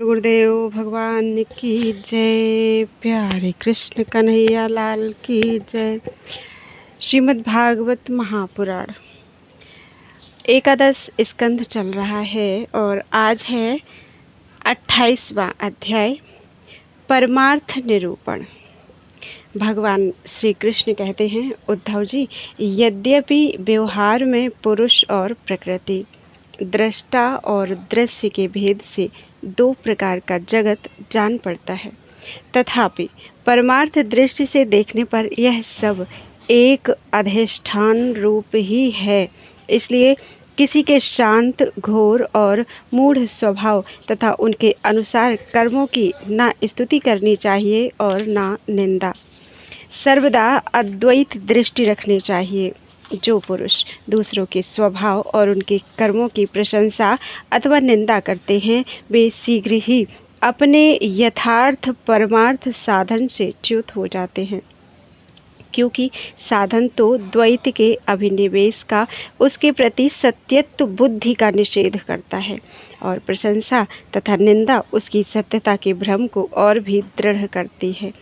गुरुदेव भगवान की जय। प्यारे कृष्ण कन्हैया लाल की जय। श्रीमद् भागवत महापुराण एकादश स्कंध चल रहा है और आज है 28वां अध्याय परमार्थ निरूपण। भगवान श्री कृष्ण कहते हैं, उद्धव जी, यद्यपि व्यवहार में पुरुष और प्रकृति, दृष्टा और दृश्य के भेद से दो प्रकार का जगत जान पड़ता है, तथापि परमार्थ दृष्टि से देखने पर यह सब एक अधिष्ठान रूप ही है। इसलिए किसी के शांत, घोर और मूढ़ स्वभाव तथा उनके अनुसार कर्मों की ना स्तुति करनी चाहिए और ना निंदा। सर्वदा अद्वैत दृष्टि रखनी चाहिए। जो पुरुष दूसरों के स्वभाव और उनके कर्मों की प्रशंसा अथवा निंदा करते हैं, वे शीघ्र ही अपने यथार्थ परमार्थ साधन से च्युत हो जाते हैं, क्योंकि साधन तो द्वैत के अभिनिवेश का, उसके प्रति सत्यत्व बुद्धि का निषेध करता है, और प्रशंसा तथा निंदा उसकी सत्यता के भ्रम को और भी दृढ़ करती है।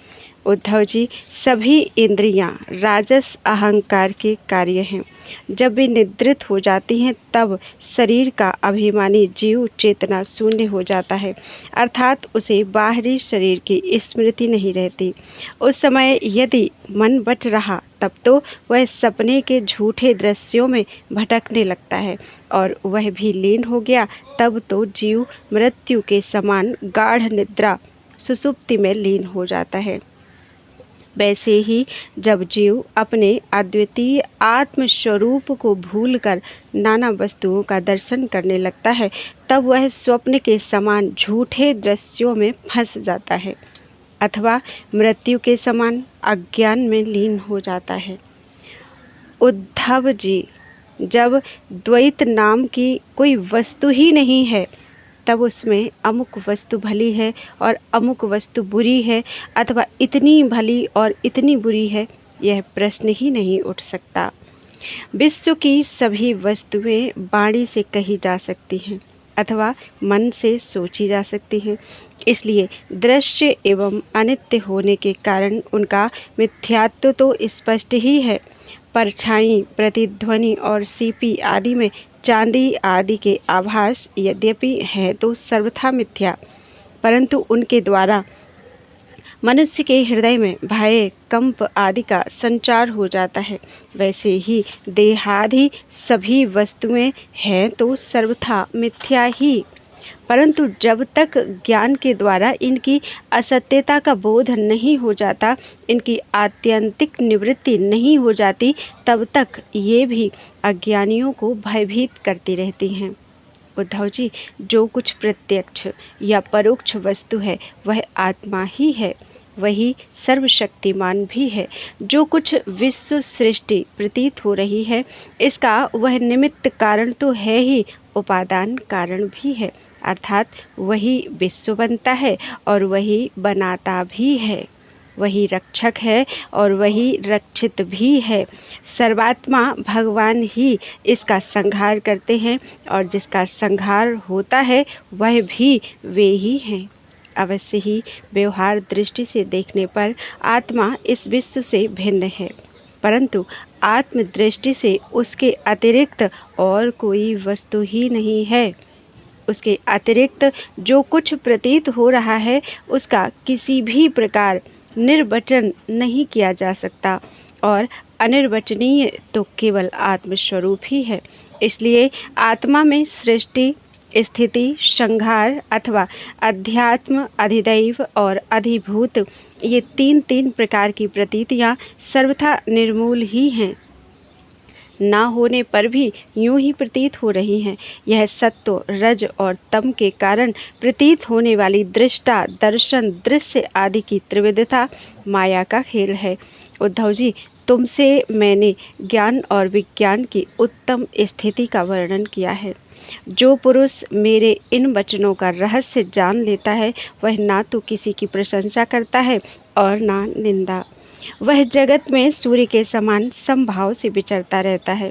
उद्धव जी, सभी इंद्रियां राजस अहंकार के कार्य हैं। जब वे निद्रित हो जाती हैं, तब शरीर का अभिमानी जीव चेतना शून्य हो जाता है, अर्थात उसे बाहरी शरीर की स्मृति नहीं रहती। उस समय यदि मन बच रहा, तब तो वह सपने के झूठे दृश्यों में भटकने लगता है, और वह भी लीन हो गया, तब तो जीव मृत्यु के समान गाढ़ निद्रा सुषुप्ति में लीन हो जाता है। वैसे ही जब जीव अपने अद्वितीय आत्म स्वरूप को भूलकर नाना वस्तुओं का दर्शन करने लगता है, तब वह स्वप्न के समान झूठे दृश्यों में फंस जाता है, अथवा मृत्यु के समान अज्ञान में लीन हो जाता है। उद्धव जी, जब द्वैत नाम की कोई वस्तु ही नहीं है, तब उसमें अमुक वस्तु भली है और अमुक वस्तु बुरी है, अथवा इतनी भली और इतनी बुरी है, यह प्रश्न ही नहीं उठ सकता। विश्व की सभी वस्तुएं वाणी से कही जा सकती हैं अथवा मन से सोची जा सकती हैं। इसलिए दृश्य एवं अनित्य होने के कारण उनका मिथ्यात्व तो स्पष्ट ही है। परछाई, प्रतिध्वनि और सीपी आदि में चांदी आदि के आभास यद्यपि हैं तो सर्वथा मिथ्या, परंतु उनके द्वारा मनुष्य के हृदय में भय, कंप आदि का संचार हो जाता है। वैसे ही देहादि सभी वस्तुएं हैं तो सर्वथा मिथ्या ही, परंतु जब तक ज्ञान के द्वारा इनकी असत्यता का बोध नहीं हो जाता, इनकी आत्यंतिक निवृत्ति नहीं हो जाती, तब तक ये भी अज्ञानियों को भयभीत करती रहती हैं। उद्धव जी, जो कुछ प्रत्यक्ष या परोक्ष वस्तु है वह आत्मा ही है, वही सर्वशक्तिमान भी है। जो कुछ विश्व सृष्टि प्रतीत हो रही है, इसका वह निमित्त कारण तो है ही, उपादान कारण भी है, अर्थात वही विश्व बनता है और वही बनाता भी है, वही रक्षक है और वही रक्षित भी है। सर्वात्मा भगवान ही इसका संहार करते हैं, और जिसका संहार होता है वह भी वे ही हैं। अवश्य ही व्यवहार दृष्टि से देखने पर आत्मा इस विश्व से भिन्न है, परंतु आत्म दृष्टि से उसके अतिरिक्त और कोई वस्तु ही नहीं है। उसके अतिरिक्त जो कुछ प्रतीत हो रहा है, उसका किसी भी प्रकार निर्वचन नहीं किया जा सकता, और अनिर्वचनीय तो केवल आत्मस्वरूप ही है। इसलिए आत्मा में सृष्टि, स्थिति, संहार अथवा अध्यात्म, अधिदैव और अधिभूत, ये तीन तीन प्रकार की प्रतीतियां सर्वथा निर्मूल ही हैं, ना होने पर भी यूं ही प्रतीत हो रही हैं। यह सत्व, रज और तम के कारण प्रतीत होने वाली दृष्टा, दर्शन, दृश्य आदि की त्रिविधता माया का खेल है। उद्धव जी, तुमसे मैंने ज्ञान और विज्ञान की उत्तम स्थिति का वर्णन किया है। जो पुरुष मेरे इन वचनों का रहस्य जान लेता है, वह ना तो किसी की प्रशंसा करता है और ना निंदा। वह जगत में सूर्य के समान समभाव से विचरता रहता है।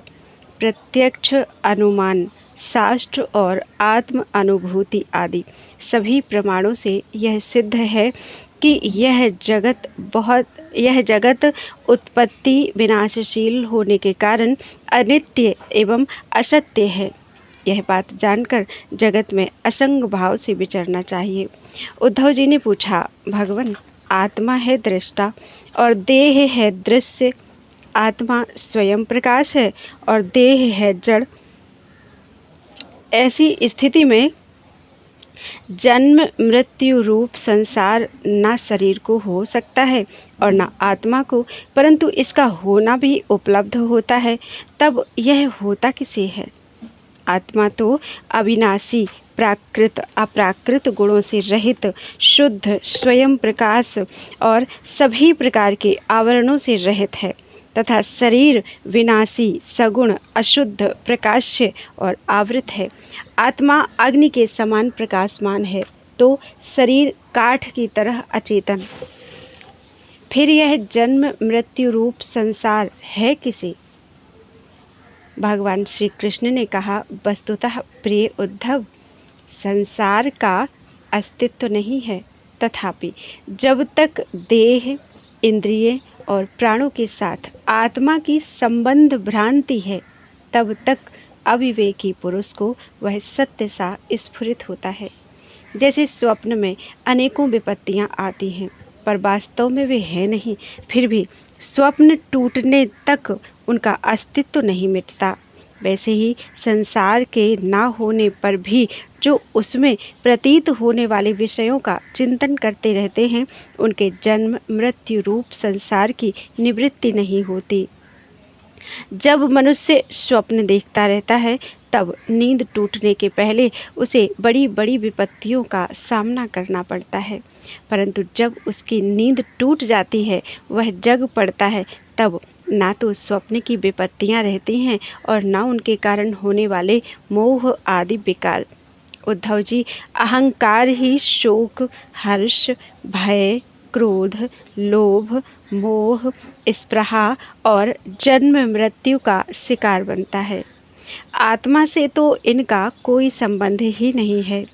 प्रत्यक्ष अनुमान, शास्त्र और आत्म अनुभूति आदि सभी प्रमाणों से यह सिद्ध है कि यह जगत उत्पत्ति विनाशशील होने के कारण अनित्य एवं असत्य है। यह बात जानकर जगत में असंग भाव से विचरना चाहिए। उद्धव जी ने पूछा, भगवान, आत्मा है दृष्टा और देह है दृश्य। आत्मा स्वयं प्रकाश है और देह है जड़। ऐसी स्थिति में जन्म मृत्यु रूप संसार ना शरीर को हो सकता है और ना आत्मा को, परंतु इसका होना भी उपलब्ध होता है। तब यह होता किसे है? आत्मा तो अविनाशी, प्राकृत अप्राकृत गुणों से रहित, शुद्ध, स्वयं प्रकाश और सभी प्रकार के आवरणों से रहित है तथा शरीर विनाशी, सगुण, अशुद्ध, प्रकाश्य और आवृत है। आत्मा अग्नि के समान प्रकाशमान है तो शरीर काठ की तरह अचेतन। फिर यह जन्म मृत्यु रूप संसार है किसे? भगवान श्री कृष्ण ने कहा, वस्तुतः प्रिय उद्धव, संसार का अस्तित्व नहीं है, तथापि जब तक देह, इंद्रिय और प्राणों के साथ आत्मा की संबंध भ्रांति है, तब तक अविवेकी पुरुष को वह सत्य सा स्फुरित होता है। जैसे स्वप्न में अनेकों विपत्तियां आती हैं, पर वास्तव में वे है नहीं, फिर भी स्वप्न टूटने तक उनका अस्तित्व नहीं मिटता। वैसे ही संसार के ना होने पर भी जो उसमें प्रतीत होने वाले विषयों का चिंतन करते रहते हैं, उनके जन्म मृत्यु रूप संसार की निवृत्ति नहीं होती। जब मनुष्य स्वप्न देखता रहता है, तब नींद टूटने के पहले उसे बड़ी बड़ी विपत्तियों का सामना करना पड़ता है, परंतु जब उसकी नींद टूट जाती है, वह जग पड़ता है, तब ना तो स्वप्न की विपत्तियां रहती हैं और ना उनके कारण होने वाले मोह आदि विकार। उद्धव जी, अहंकार ही शोक, हर्ष, भय, क्रोध, लोभ, मोह, स्पृहा और जन्म मृत्यु का शिकार बनता है। आत्मा से तो इनका कोई संबंध ही नहीं है।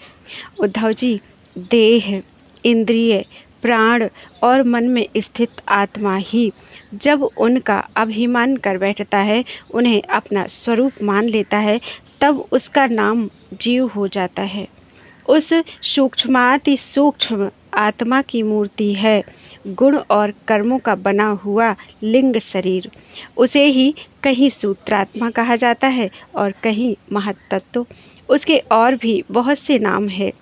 उद्धव जी, देह, इंद्रिय, प्राण और मन में स्थित आत्मा ही जब उनका अभिमान कर बैठता है, उन्हें अपना स्वरूप मान लेता है, तब उसका नाम जीव हो जाता है। उस सूक्ष्माति सूक्ष्म आत्मा की मूर्ति है गुण और कर्मों का बना हुआ लिंग शरीर। उसे ही कहीं सूत्रात्मा कहा जाता है और कहीं महत्तत्व। उसके और भी बहुत से नाम हैं।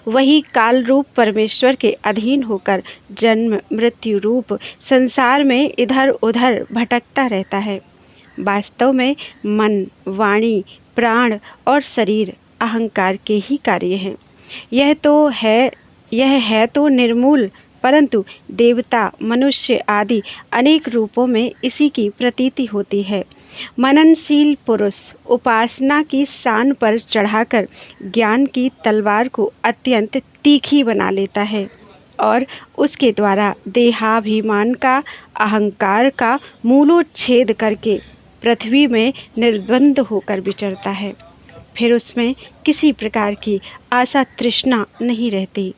वही काल रूप परमेश्वर के अधीन होकर जन्म मृत्यु रूप संसार में इधर उधर भटकता रहता है। वास्तव में मन, वाणी, प्राण और शरीर अहंकार के ही कार्य हैं। यह है तो निर्मूल, परंतु देवता, मनुष्य आदि अनेक रूपों में इसी की प्रतीति होती है। मननशील पुरुष उपासना की शान पर चढ़ाकर ज्ञान की तलवार को अत्यंत तीखी बना लेता है और उसके द्वारा देहाभिमान का, अहंकार का मूलोच्छेद करके पृथ्वी में निर्द्वंद होकर विचरता है। फिर उसमें किसी प्रकार की आशा तृष्णा नहीं रहती।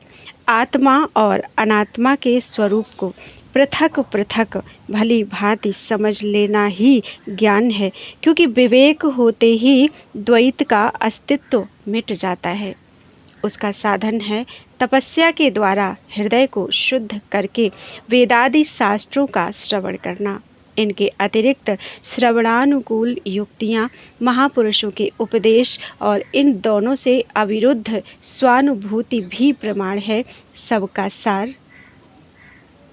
आत्मा और अनात्मा के स्वरूप को पृथक पृथक भली भांति समझ लेना ही ज्ञान है, क्योंकि विवेक होते ही द्वैत का अस्तित्व मिट जाता है। उसका साधन है तपस्या के द्वारा हृदय को शुद्ध करके वेदादि शास्त्रों का श्रवण करना। इनके अतिरिक्त श्रवणानुकूल युक्तियाँ, महापुरुषों के उपदेश और इन दोनों से अविरुद्ध स्वानुभूति भी प्रमाण है। सबका सार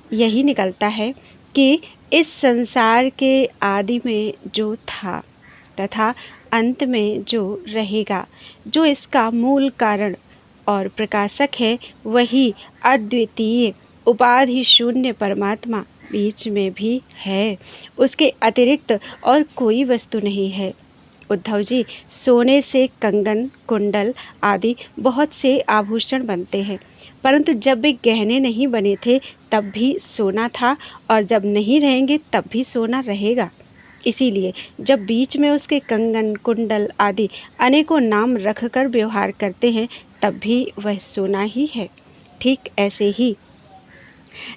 यही निकलता है कि इस संसार के आदि में जो था तथा अंत में जो रहेगा, जो इसका मूल कारण और प्रकाशक है, वही अद्वितीय उपाधि शून्य परमात्मा बीच में भी है। उसके अतिरिक्त और कोई वस्तु नहीं है। उद्धव जी, सोने से कंगन, कुंडल आदि बहुत से आभूषण बनते हैं, परंतु जब वे गहने नहीं बने थे तब भी सोना था और जब नहीं रहेंगे तब भी सोना रहेगा। इसीलिए जब बीच में उसके कंगन, कुंडल आदि अनेकों नाम रखकर व्यवहार करते हैं, तब भी वह सोना ही है। ठीक ऐसे ही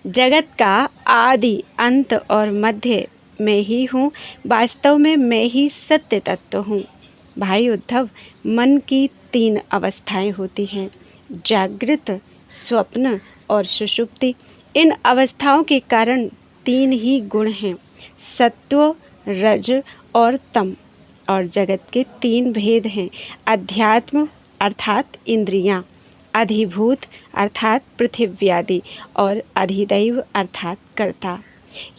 जगत का आदि, अंत और मध्य मैं ही हूँ। वास्तव में मैं ही सत्य तत्व हूँ। भाई उद्धव, मन की 3 अवस्थाएं होती हैं, जागृत, स्वप्न और सुषुप्ति। इन अवस्थाओं के कारण 3 ही गुण हैं, सत्व, रज और तम। और जगत के 3 भेद हैं, अध्यात्म अर्थात इंद्रियां, अधिभूत अर्थात पृथिव्यादि और अधिदैव अर्थात कर्ता।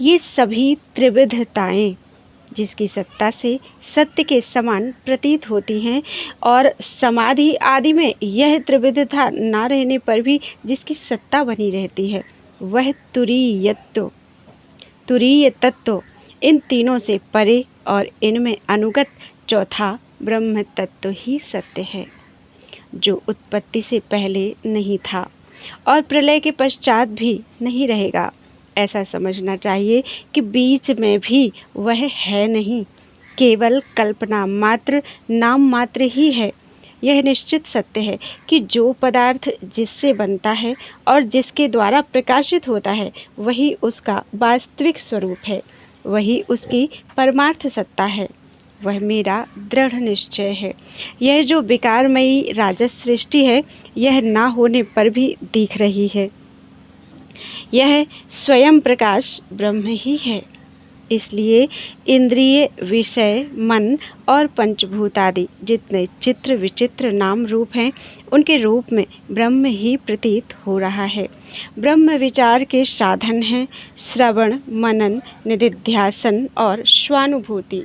ये सभी त्रिविधताएं जिसकी सत्ता से सत्य के समान प्रतीत होती हैं, और समाधि आदि में यह त्रिविधता न रहने पर भी जिसकी सत्ता बनी रहती है, वह तुरीय तत्व इन तीनों से परे और इनमें अनुगत चौथा ब्रह्म तत्व ही सत्य है, जो उत्पत्ति से पहले नहीं था और प्रलय के पश्चात भी नहीं रहेगा। ऐसा समझना चाहिए कि बीच में भी वह है नहीं, केवल कल्पना मात्र, नाम मात्र ही है। यह निश्चित सत्य है कि जो पदार्थ जिससे बनता है और जिसके द्वारा प्रकाशित होता है, वही उसका वास्तविक स्वरूप है, वही उसकी परमार्थ सत्ता है। वह मेरा दृढ़ निश्चय है। यह जो विकारमयी राजस सृष्टि है, यह ना होने पर भी दिख रही है। यह स्वयं प्रकाश ब्रह्म ही है। इसलिए इंद्रिय, विषय, मन और पंचभूत आदि जितने चित्र विचित्र नाम रूप हैं, उनके रूप में ब्रह्म ही प्रतीत हो रहा है। ब्रह्म विचार के साधन हैं श्रवण, मनन, निधिध्यासन और स्वानुभूति।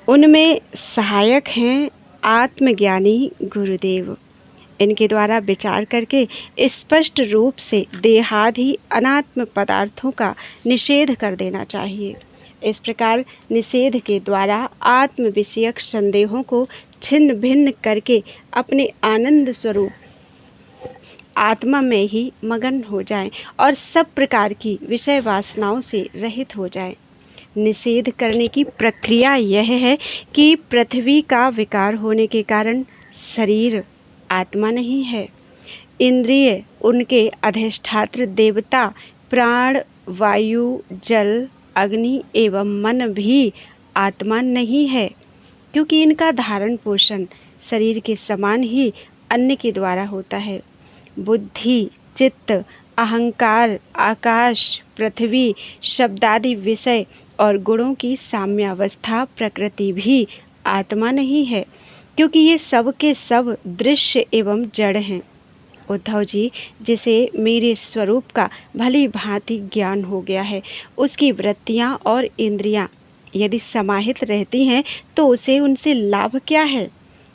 उनमें सहायक हैं आत्मज्ञानी गुरुदेव। इनके द्वारा विचार करके स्पष्ट रूप से देहादि अनात्म पदार्थों का निषेध कर देना चाहिए। इस प्रकार निषेध के द्वारा आत्म विषयक संदेहों को छिन्न भिन्न करके अपने आनंद स्वरूप आत्मा में ही मगन हो जाएं और सब प्रकार की विषय वासनाओं से रहित हो जाएं। निषेध करने की प्रक्रिया यह है कि पृथ्वी का विकार होने के कारण शरीर आत्मा नहीं है, इंद्रिय उनके अधिष्ठात्र देवता प्राण, वायु, जल, अग्नि एवं मन भी आत्मा नहीं है, क्योंकि इनका धारण पोषण शरीर के समान ही अन्य के द्वारा होता है। बुद्धि, चित्त, अहंकार, आकाश, पृथ्वी, शब्दादि विषय और गुणों की साम्यावस्था प्रकृति भी आत्मा नहीं है, क्योंकि ये सब के सब दृश्य एवं जड़ हैं। उद्धव जी, जिसे मेरे स्वरूप का भली भांति ज्ञान हो गया है, उसकी वृत्तियाँ और इंद्रियाँ यदि समाहित रहती हैं तो उसे उनसे लाभ क्या है,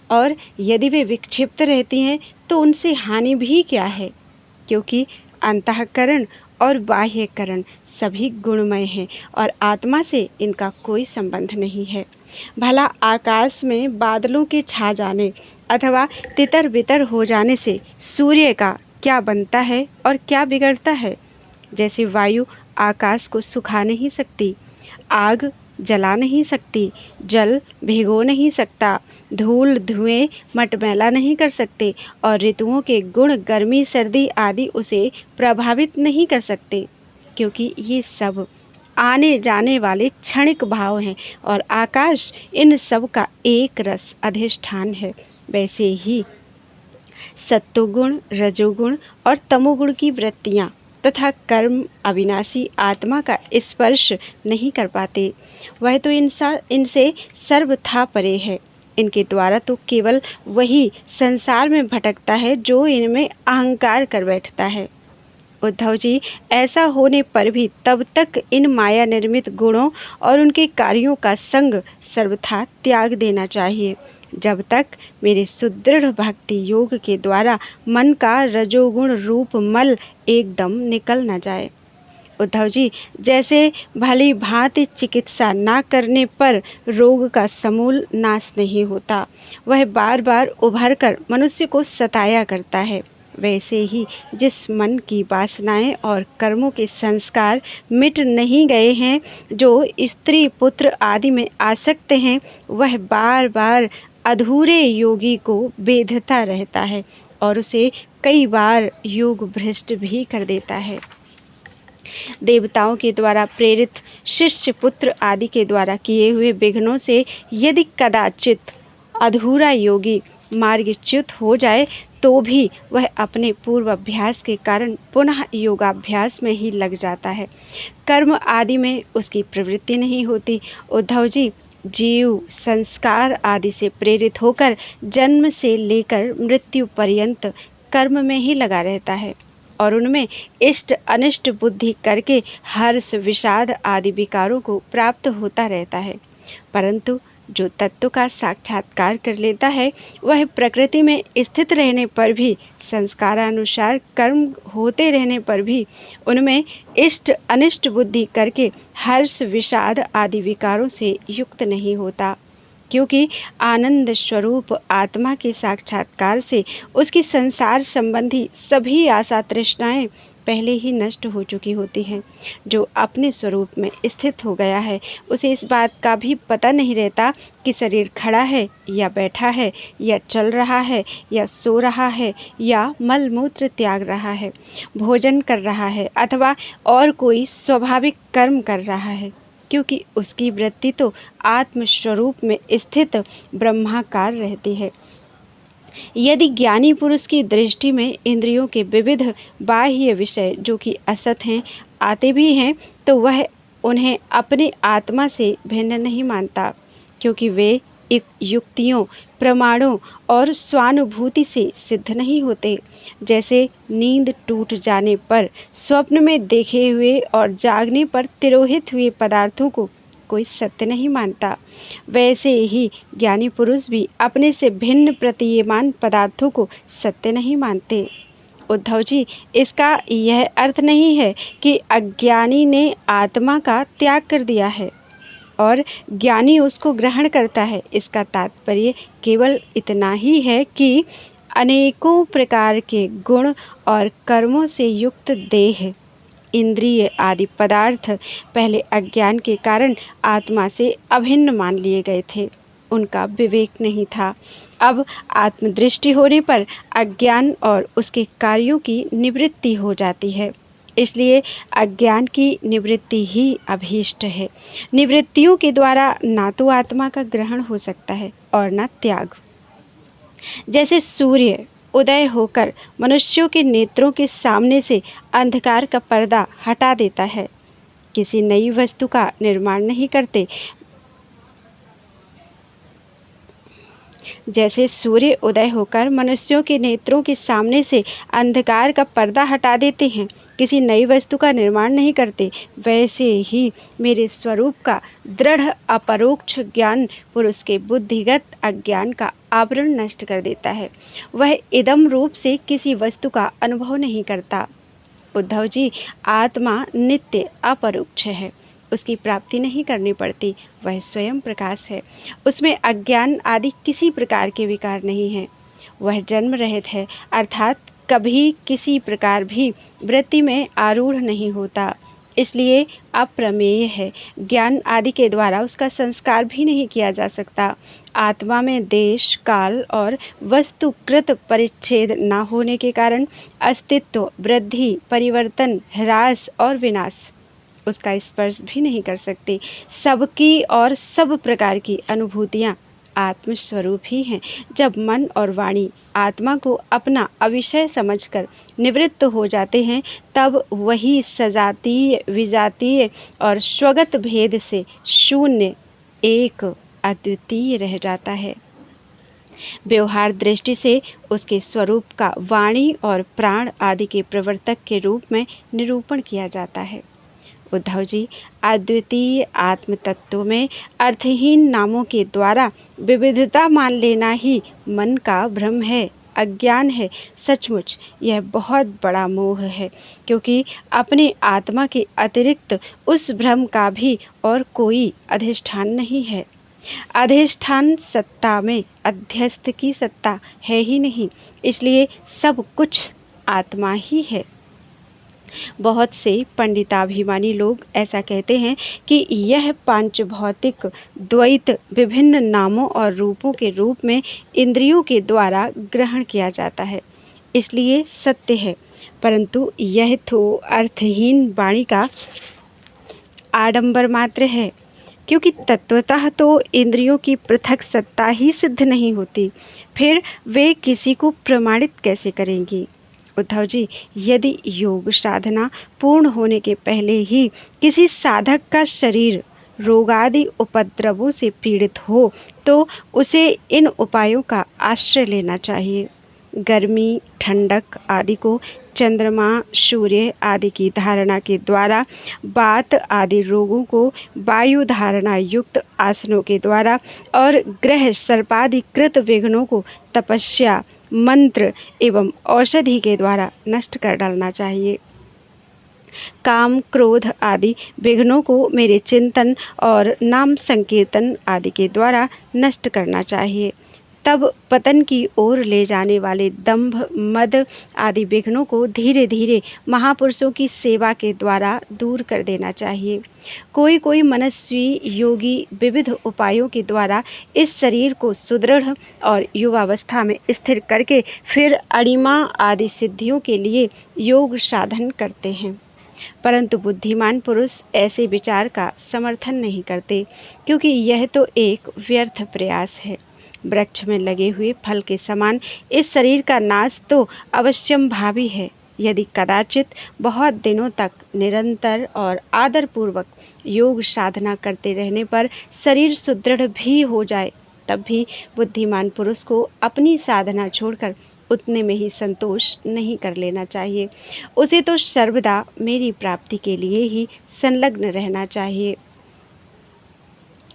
और यदि वे विक्षिप्त रहती हैं तो उनसे हानि भी क्या है, क्योंकि अंतःकरण और बाह्यकरण सभी गुणमय हैं और आत्मा से इनका कोई संबंध नहीं है। भला आकाश में बादलों के छा जाने अथवा तितर बितर हो जाने से सूर्य का क्या बनता है और क्या बिगड़ता है? जैसे वायु आकाश को सुखा नहीं सकती, आग जला नहीं सकती, जल भिगो नहीं सकता, धूल धुएं मटमैला नहीं कर सकते और ऋतुओं के गुण गर्मी सर्दी आदि उसे प्रभावित नहीं कर सकते, क्योंकि ये सब आने जाने वाले क्षणिक भाव हैं और आकाश इन सब का एक रस अधिष्ठान है। वैसे ही सत्वगुण, रजोगुण और तमोगुण की वृत्तियाँ तथा कर्म अविनाशी आत्मा का स्पर्श नहीं कर पाते। वह तो इनसे सर्वथा परे है। इनके द्वारा तो केवल वही संसार में भटकता है जो इनमें अहंकार कर बैठता है। उद्धव जी, ऐसा होने पर भी तब तक इन माया निर्मित गुणों और उनके कार्यों का संग सर्वथा त्याग देना चाहिए, जब तक मेरे सुदृढ़ भक्ति योग के द्वारा मन का रजोगुण रूप मल एकदम निकल न जाए। उद्धव जी, जैसे भली भांति चिकित्सा ना करने पर रोग का समूल नाश नहीं होता, वह बार बार उभर कर मनुष्य को सताया करता है। वैसे ही जिस मन की वासनाएं और कर्मों के संस्कार मिट नहीं गए हैं, जो स्त्री पुत्र आदि में आसक्त हैं, वह बार बार अधूरे योगी को बेधता रहता है और उसे कई बार योग भ्रष्ट भी कर देता है। देवताओं के द्वारा प्रेरित शिष्य पुत्र आदि के द्वारा किए हुए विघ्नों से यदि कदाचित अधूरा योगी मार्गच्युत हो जाए तो भी वह अपने पूर्वाभ्यास के कारण पुनः योगाभ्यास में ही लग जाता है। कर्म आदि में उसकी प्रवृत्ति नहीं होती। उद्धव जी, जीव संस्कार आदि से प्रेरित होकर जन्म से लेकर मृत्यु पर्यंत कर्म में ही लगा रहता है और उनमें इष्ट अनिष्ट बुद्धि करके हर्ष विषाद आदि विकारों को प्राप्त होता रहता है। परंतु जो तत्व का साक्षात्कार कर लेता है, वह प्रकृति में स्थित रहने पर भी, संस्कारानुसार कर्म होते रहने पर भी उनमें इष्ट अनिष्ट बुद्धि करके हर्ष विषाद आदि विकारों से युक्त नहीं होता, क्योंकि आनंद स्वरूप आत्मा के साक्षात्कार से उसकी संसार संबंधी सभी आशा तृष्णाएं पहले ही नष्ट हो चुकी होती हैं। जो अपने स्वरूप में स्थित हो गया है, उसे इस बात का भी पता नहीं रहता कि शरीर खड़ा है या बैठा है या चल रहा है या सो रहा है या मल मूत्र त्याग रहा है, भोजन कर रहा है अथवा और कोई स्वाभाविक कर्म कर रहा है, क्योंकि उसकी वृत्ति तो आत्म स्वरूप में स्थित ब्रह्माकार रहती है। यदि ज्ञानी पुरुष की दृष्टि में इंद्रियों के विविध बाह्य विषय जो कि असत हैं आते भी हैं, तो वह उन्हें अपने आत्मा से भिन्न नहीं मानता, क्योंकि वे युक्तियों, प्रमाणों और स्वानुभूति से सिद्ध नहीं होते। जैसे नींद टूट जाने पर स्वप्न में देखे हुए और जागने पर तिरोहित हुए पदार्थों को कोई सत्य नहीं मानता, वैसे ही ज्ञानी पुरुष भी अपने से भिन्न प्रतीयमान पदार्थों को सत्य नहीं मानते। उद्धव जी, इसका यह अर्थ नहीं है कि अज्ञानी ने आत्मा का त्याग कर दिया है और ज्ञानी उसको ग्रहण करता है। इसका तात्पर्य केवल इतना ही है कि अनेकों प्रकार के गुण और कर्मों से युक्त देह, इंद्रिय आदि पदार्थ पहले अज्ञान के कारण आत्मा से अभिन्न मान लिए गए थे, उनका विवेक नहीं था। अब आत्मदृष्टि होने पर अज्ञान और उसके कार्यों की निवृत्ति हो जाती है। इसलिए अज्ञान की निवृत्ति ही अभीष्ट है। निवृत्तियों के द्वारा ना तो आत्मा का ग्रहण हो सकता है और न त्याग। जैसे सूर्य उदय होकर मनुष्यों के नेत्रों के सामने से अंधकार का पर्दा हटा देता है, किसी नई वस्तु का निर्माण नहीं करते। जैसे सूर्य उदय होकर मनुष्यों के नेत्रों के सामने से अंधकार का पर्दा हटा देते हैं, किसी नई वस्तु का निर्माण नहीं करते, वैसे ही मेरे स्वरूप का दृढ़ अपरोक्ष ज्ञान पुरुष के बुद्धिगत अज्ञान का आवरण नष्ट कर देता है। वह इदम रूप से किसी वस्तु का अनुभव नहीं करता। उद्धव जी, आत्मा नित्य अपरोक्ष है, उसकी प्राप्ति नहीं करनी पड़ती, वह स्वयं प्रकाश है। उसमें अज्ञान आदि किसी प्रकार के विकार नहीं है। वह जन्म रहित है, अर्थात कभी किसी प्रकार भी वृत्ति में आरूढ़ नहीं होता, इसलिए अप्रमेय है। ज्ञान आदि के द्वारा उसका संस्कार भी नहीं किया जा सकता। आत्मा में देश, काल और वस्तुकृत परिच्छेद न होने के कारण अस्तित्व, वृद्धि, परिवर्तन, ह्रास और विनाश उसका स्पर्श भी नहीं कर सकते। सबकी और सब प्रकार की अनुभूतियाँ आत्मस्वरूप ही हैं। जब मन और वाणी आत्मा को अपना अविषय समझकर निवृत्त हो जाते हैं, तब वही सजातीय, विजातीय और स्वगत भेद से शून्य एक अद्वितीय रह जाता है। व्यवहार दृष्टि से उसके स्वरूप का वाणी और प्राण आदि के प्रवर्तक के रूप में निरूपण किया जाता है। उद्धव जी, अद्वितीय आत्म तत्व में अर्थहीन नामों के द्वारा विविधता मान लेना ही मन का भ्रम है, अज्ञान है। सचमुच यह बहुत बड़ा मोह है, क्योंकि अपने आत्मा के अतिरिक्त उस भ्रम का भी और कोई अधिष्ठान नहीं है। अधिष्ठान सत्ता में अध्यस्त की सत्ता है ही नहीं, इसलिए सब कुछ आत्मा ही है। बहुत से पंडिताभिमानी लोग ऐसा कहते हैं कि यह पांच भौतिक द्वैत विभिन्न नामों और रूपों के रूप में इंद्रियों के द्वारा ग्रहण किया जाता है, इसलिए सत्य है, परंतु यह तो अर्थहीन वाणी का आडंबर मात्र है, क्योंकि तत्वतः तो इंद्रियों की पृथक सत्ता ही सिद्ध नहीं होती, फिर वे किसी को प्रमाणित कैसे करेंगी। उद्धव जी, यदि योग साधना पूर्ण होने के पहले ही किसी साधक का शरीर रोगादि उपद्रवों से पीड़ित हो तो उसे इन उपायों का आश्रय लेना चाहिए। गर्मी, ठंडक आदि को चंद्रमा, सूर्य आदि की धारणा के द्वारा, वात आदि रोगों को वायु धारणा युक्त आसनों के द्वारा और ग्रह सर्पादि कृत विघ्नों को तपस्या, मंत्र एवं औषधि के द्वारा नष्ट कर डालना चाहिए। काम, क्रोध आदि विघ्नों को मेरे चिंतन और नाम संकीर्तन आदि के द्वारा नष्ट करना चाहिए। तब पतन की ओर ले जाने वाले दंभ, मद आदि विघ्नों को धीरे धीरे महापुरुषों की सेवा के द्वारा दूर कर देना चाहिए। कोई कोई मनस्वी योगी विविध उपायों के द्वारा इस शरीर को सुदृढ़ और युवावस्था में स्थिर करके फिर अणिमा आदि सिद्धियों के लिए योग साधन करते हैं, परंतु बुद्धिमान पुरुष ऐसे विचार का समर्थन नहीं करते, क्योंकि यह तो एक व्यर्थ प्रयास है। वृक्ष में लगे हुए फल के समान इस शरीर का नाश तो अवश्यंभावी है। यदि कदाचित बहुत दिनों तक निरंतर और आदरपूर्वक योग साधना करते रहने पर शरीर सुदृढ़ भी हो जाए, तब भी बुद्धिमान पुरुष को अपनी साधना छोड़कर उतने में ही संतोष नहीं कर लेना चाहिए। उसे तो सर्वदा मेरी प्राप्ति के लिए ही संलग्न रहना चाहिए।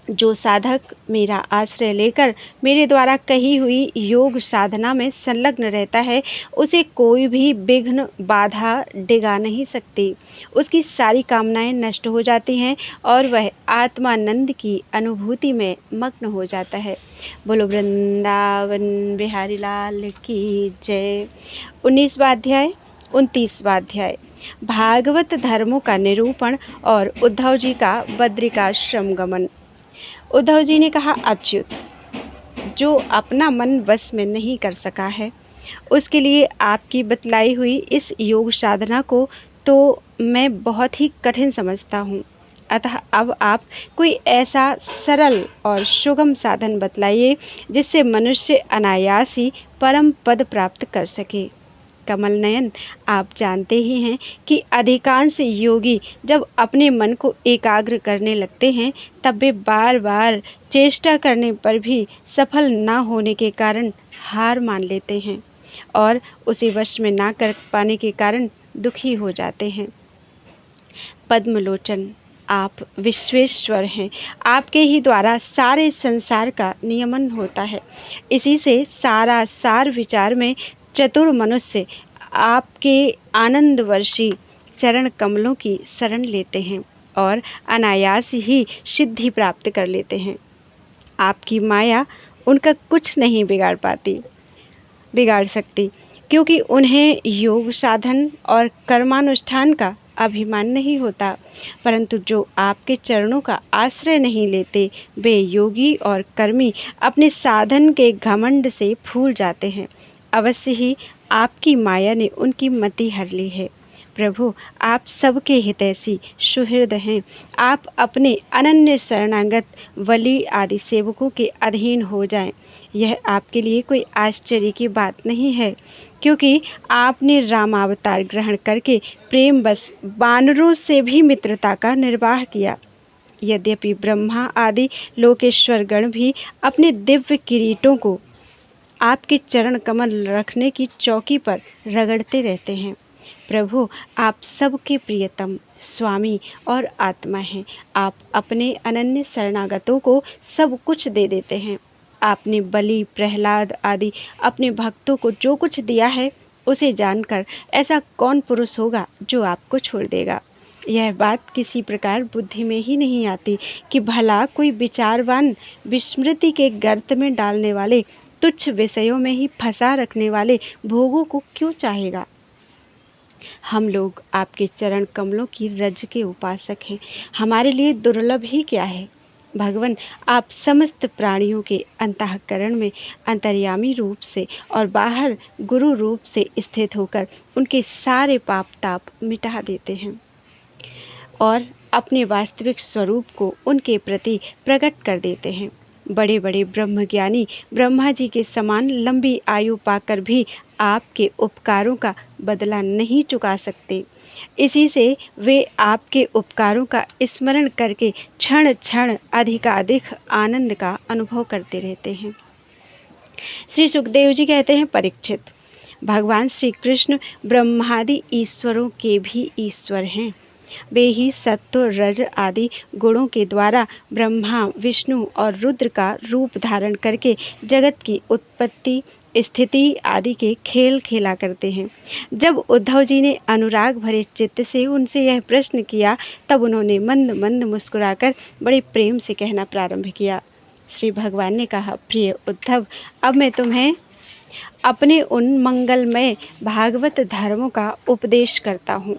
जो साधक मेरा आश्रय लेकर मेरे द्वारा कही हुई योग साधना में संलग्न रहता है, उसे कोई भी विघ्न बाधा डिगा नहीं सकती। उसकी सारी कामनाएं नष्ट हो जाती हैं और वह आत्मानंद की अनुभूति में मग्न हो जाता है। बोलो वृंदावन बिहारी लाल की जय। 19वां अध्याय, 29वां अध्याय, भागवत धर्मों का निरूपण और उद्धव जी का बद्रिकाश्रम गमन। उद्धव जी ने कहा, अच्युत, जो अपना मन वश में नहीं कर सका है, उसके लिए आपकी बतलाई हुई इस योग साधना को तो मैं बहुत ही कठिन समझता हूँ। अतः अब आप कोई ऐसा सरल और सुगम साधन बतलाइए जिससे मनुष्य अनायास ही परम पद प्राप्त कर सके। कमल नयन, आप जानते ही हैं कि अधिकांश योगी जब अपने मन को एकाग्र करने लगते हैं तब वे बार बार चेष्टा करने पर भी सफल न होने के कारण हार मान लेते हैं और उसे वश में ना कर पाने के कारण दुखी हो जाते हैं। पद्मलोचन, आप विश्वेश्वर हैं, आपके ही द्वारा सारे संसार का नियमन होता है। इसी से सारा सार विचार में चतुर मनुष्य आपके आनंदवर्षी चरण कमलों की शरण लेते हैं और अनायास ही सिद्धि प्राप्त कर लेते हैं। आपकी माया उनका कुछ नहीं बिगाड़ सकती, क्योंकि उन्हें योग साधन और कर्मानुष्ठान का अभिमान नहीं होता, परंतु जो आपके चरणों का आश्रय नहीं लेते वे योगी और कर्मी अपने साधन के घमंड से फूल जाते हैं। अवश्य ही आपकी माया ने उनकी मति हर ली है। प्रभु, आप सबके हितैषी सुहृद हैं। आप अपने अनन्य शरणागत वली आदि सेवकों के अधीन हो जाएं। यह आपके लिए कोई आश्चर्य की बात नहीं है, क्योंकि आपने रामावतार ग्रहण करके प्रेम बस वानरों से भी मित्रता का निर्वाह किया। यद्यपि ब्रह्मा आदि लोकेश्वर गण भी अपने दिव्य किरीटों को आपके चरण कमल रखने की चौकी पर रगड़ते रहते हैं। प्रभु, आप सबके प्रियतम स्वामी और आत्मा हैं। आप अपने अनन्य शरणागतों को सब कुछ दे देते हैं। आपने बलि, प्रहलाद आदि अपने भक्तों को जो कुछ दिया है, उसे जानकर ऐसा कौन पुरुष होगा जो आपको छोड़ देगा। यह बात किसी प्रकार बुद्धि में ही नहीं आती कि भला कोई विचारवान विस्मृति के गर्त में डालने वाले, तुच्छ विषयों में ही फंसा रखने वाले भोगों को क्यों चाहेगा। हम लोग आपके चरण कमलों की रज के उपासक हैं। हमारे लिए दुर्लभ ही क्या है भगवान, आप समस्त प्राणियों के अंतःकरण में अंतर्यामी रूप से और बाहर गुरु रूप से स्थित होकर उनके सारे पाप ताप मिटा देते हैं और अपने वास्तविक स्वरूप को उनके प्रति प्रकट कर देते हैं। बड़े बड़े ब्रह्मज्ञानी ब्रह्मा जी के समान लंबी आयु पाकर भी आपके उपकारों का बदला नहीं चुका सकते। इसी से वे आपके उपकारों का स्मरण करके क्षण क्षण अधिकाधिक आनंद का अनुभव करते रहते हैं। श्री सुखदेव जी कहते हैं, परीक्षित, भगवान श्री कृष्ण ब्रह्मादि ईश्वरों के भी ईश्वर हैं। वे ही सत्व रज आदि गुणों के द्वारा ब्रह्मा विष्णु और रुद्र का रूप धारण करके जगत की उत्पत्ति स्थिति आदि के खेल खेला करते हैं। जब उद्धव जी ने अनुराग भरे चित्त से उनसे यह प्रश्न किया, तब उन्होंने मंद मंद मुस्कुराकर बड़े प्रेम से कहना प्रारंभ किया। श्री भगवान ने कहा, प्रिय उद्धव, अब मैं तुम्हें अपने उन मंगलमय भागवत धर्मों का उपदेश करता हूँ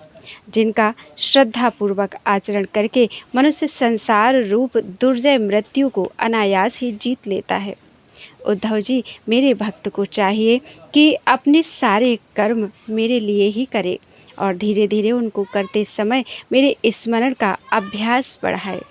जिनका श्रद्धापूर्वक आचरण करके मनुष्य संसार रूप दुर्जय मृत्यु को अनायास ही जीत लेता है। उद्धव जी, मेरे भक्त को चाहिए कि अपने सारे कर्म मेरे लिए ही करे और धीरे धीरे उनको करते समय मेरे स्मरण का अभ्यास बढ़ाए।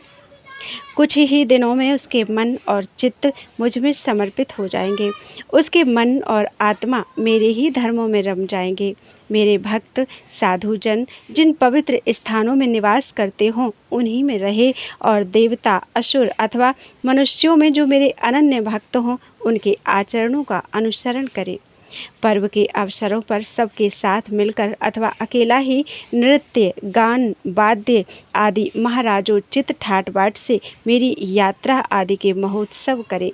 कुछ ही दिनों में उसके मन और चित्त मुझ में समर्पित हो जाएंगे। उसके मन और आत्मा मेरे ही धर्मों में रम जाएंगे। मेरे भक्त साधुजन जिन पवित्र स्थानों में निवास करते हों उन्हीं में रहे और देवता असुर अथवा मनुष्यों में जो मेरे अनन्य भक्त हों उनके आचरणों का अनुसरण करे। पर्व के अवसरों पर सबके साथ मिलकर अथवा अकेला ही नृत्य गान वाद्य आदि महाराजोचित ठाट बाट से मेरी यात्रा आदि के महोत्सव करे।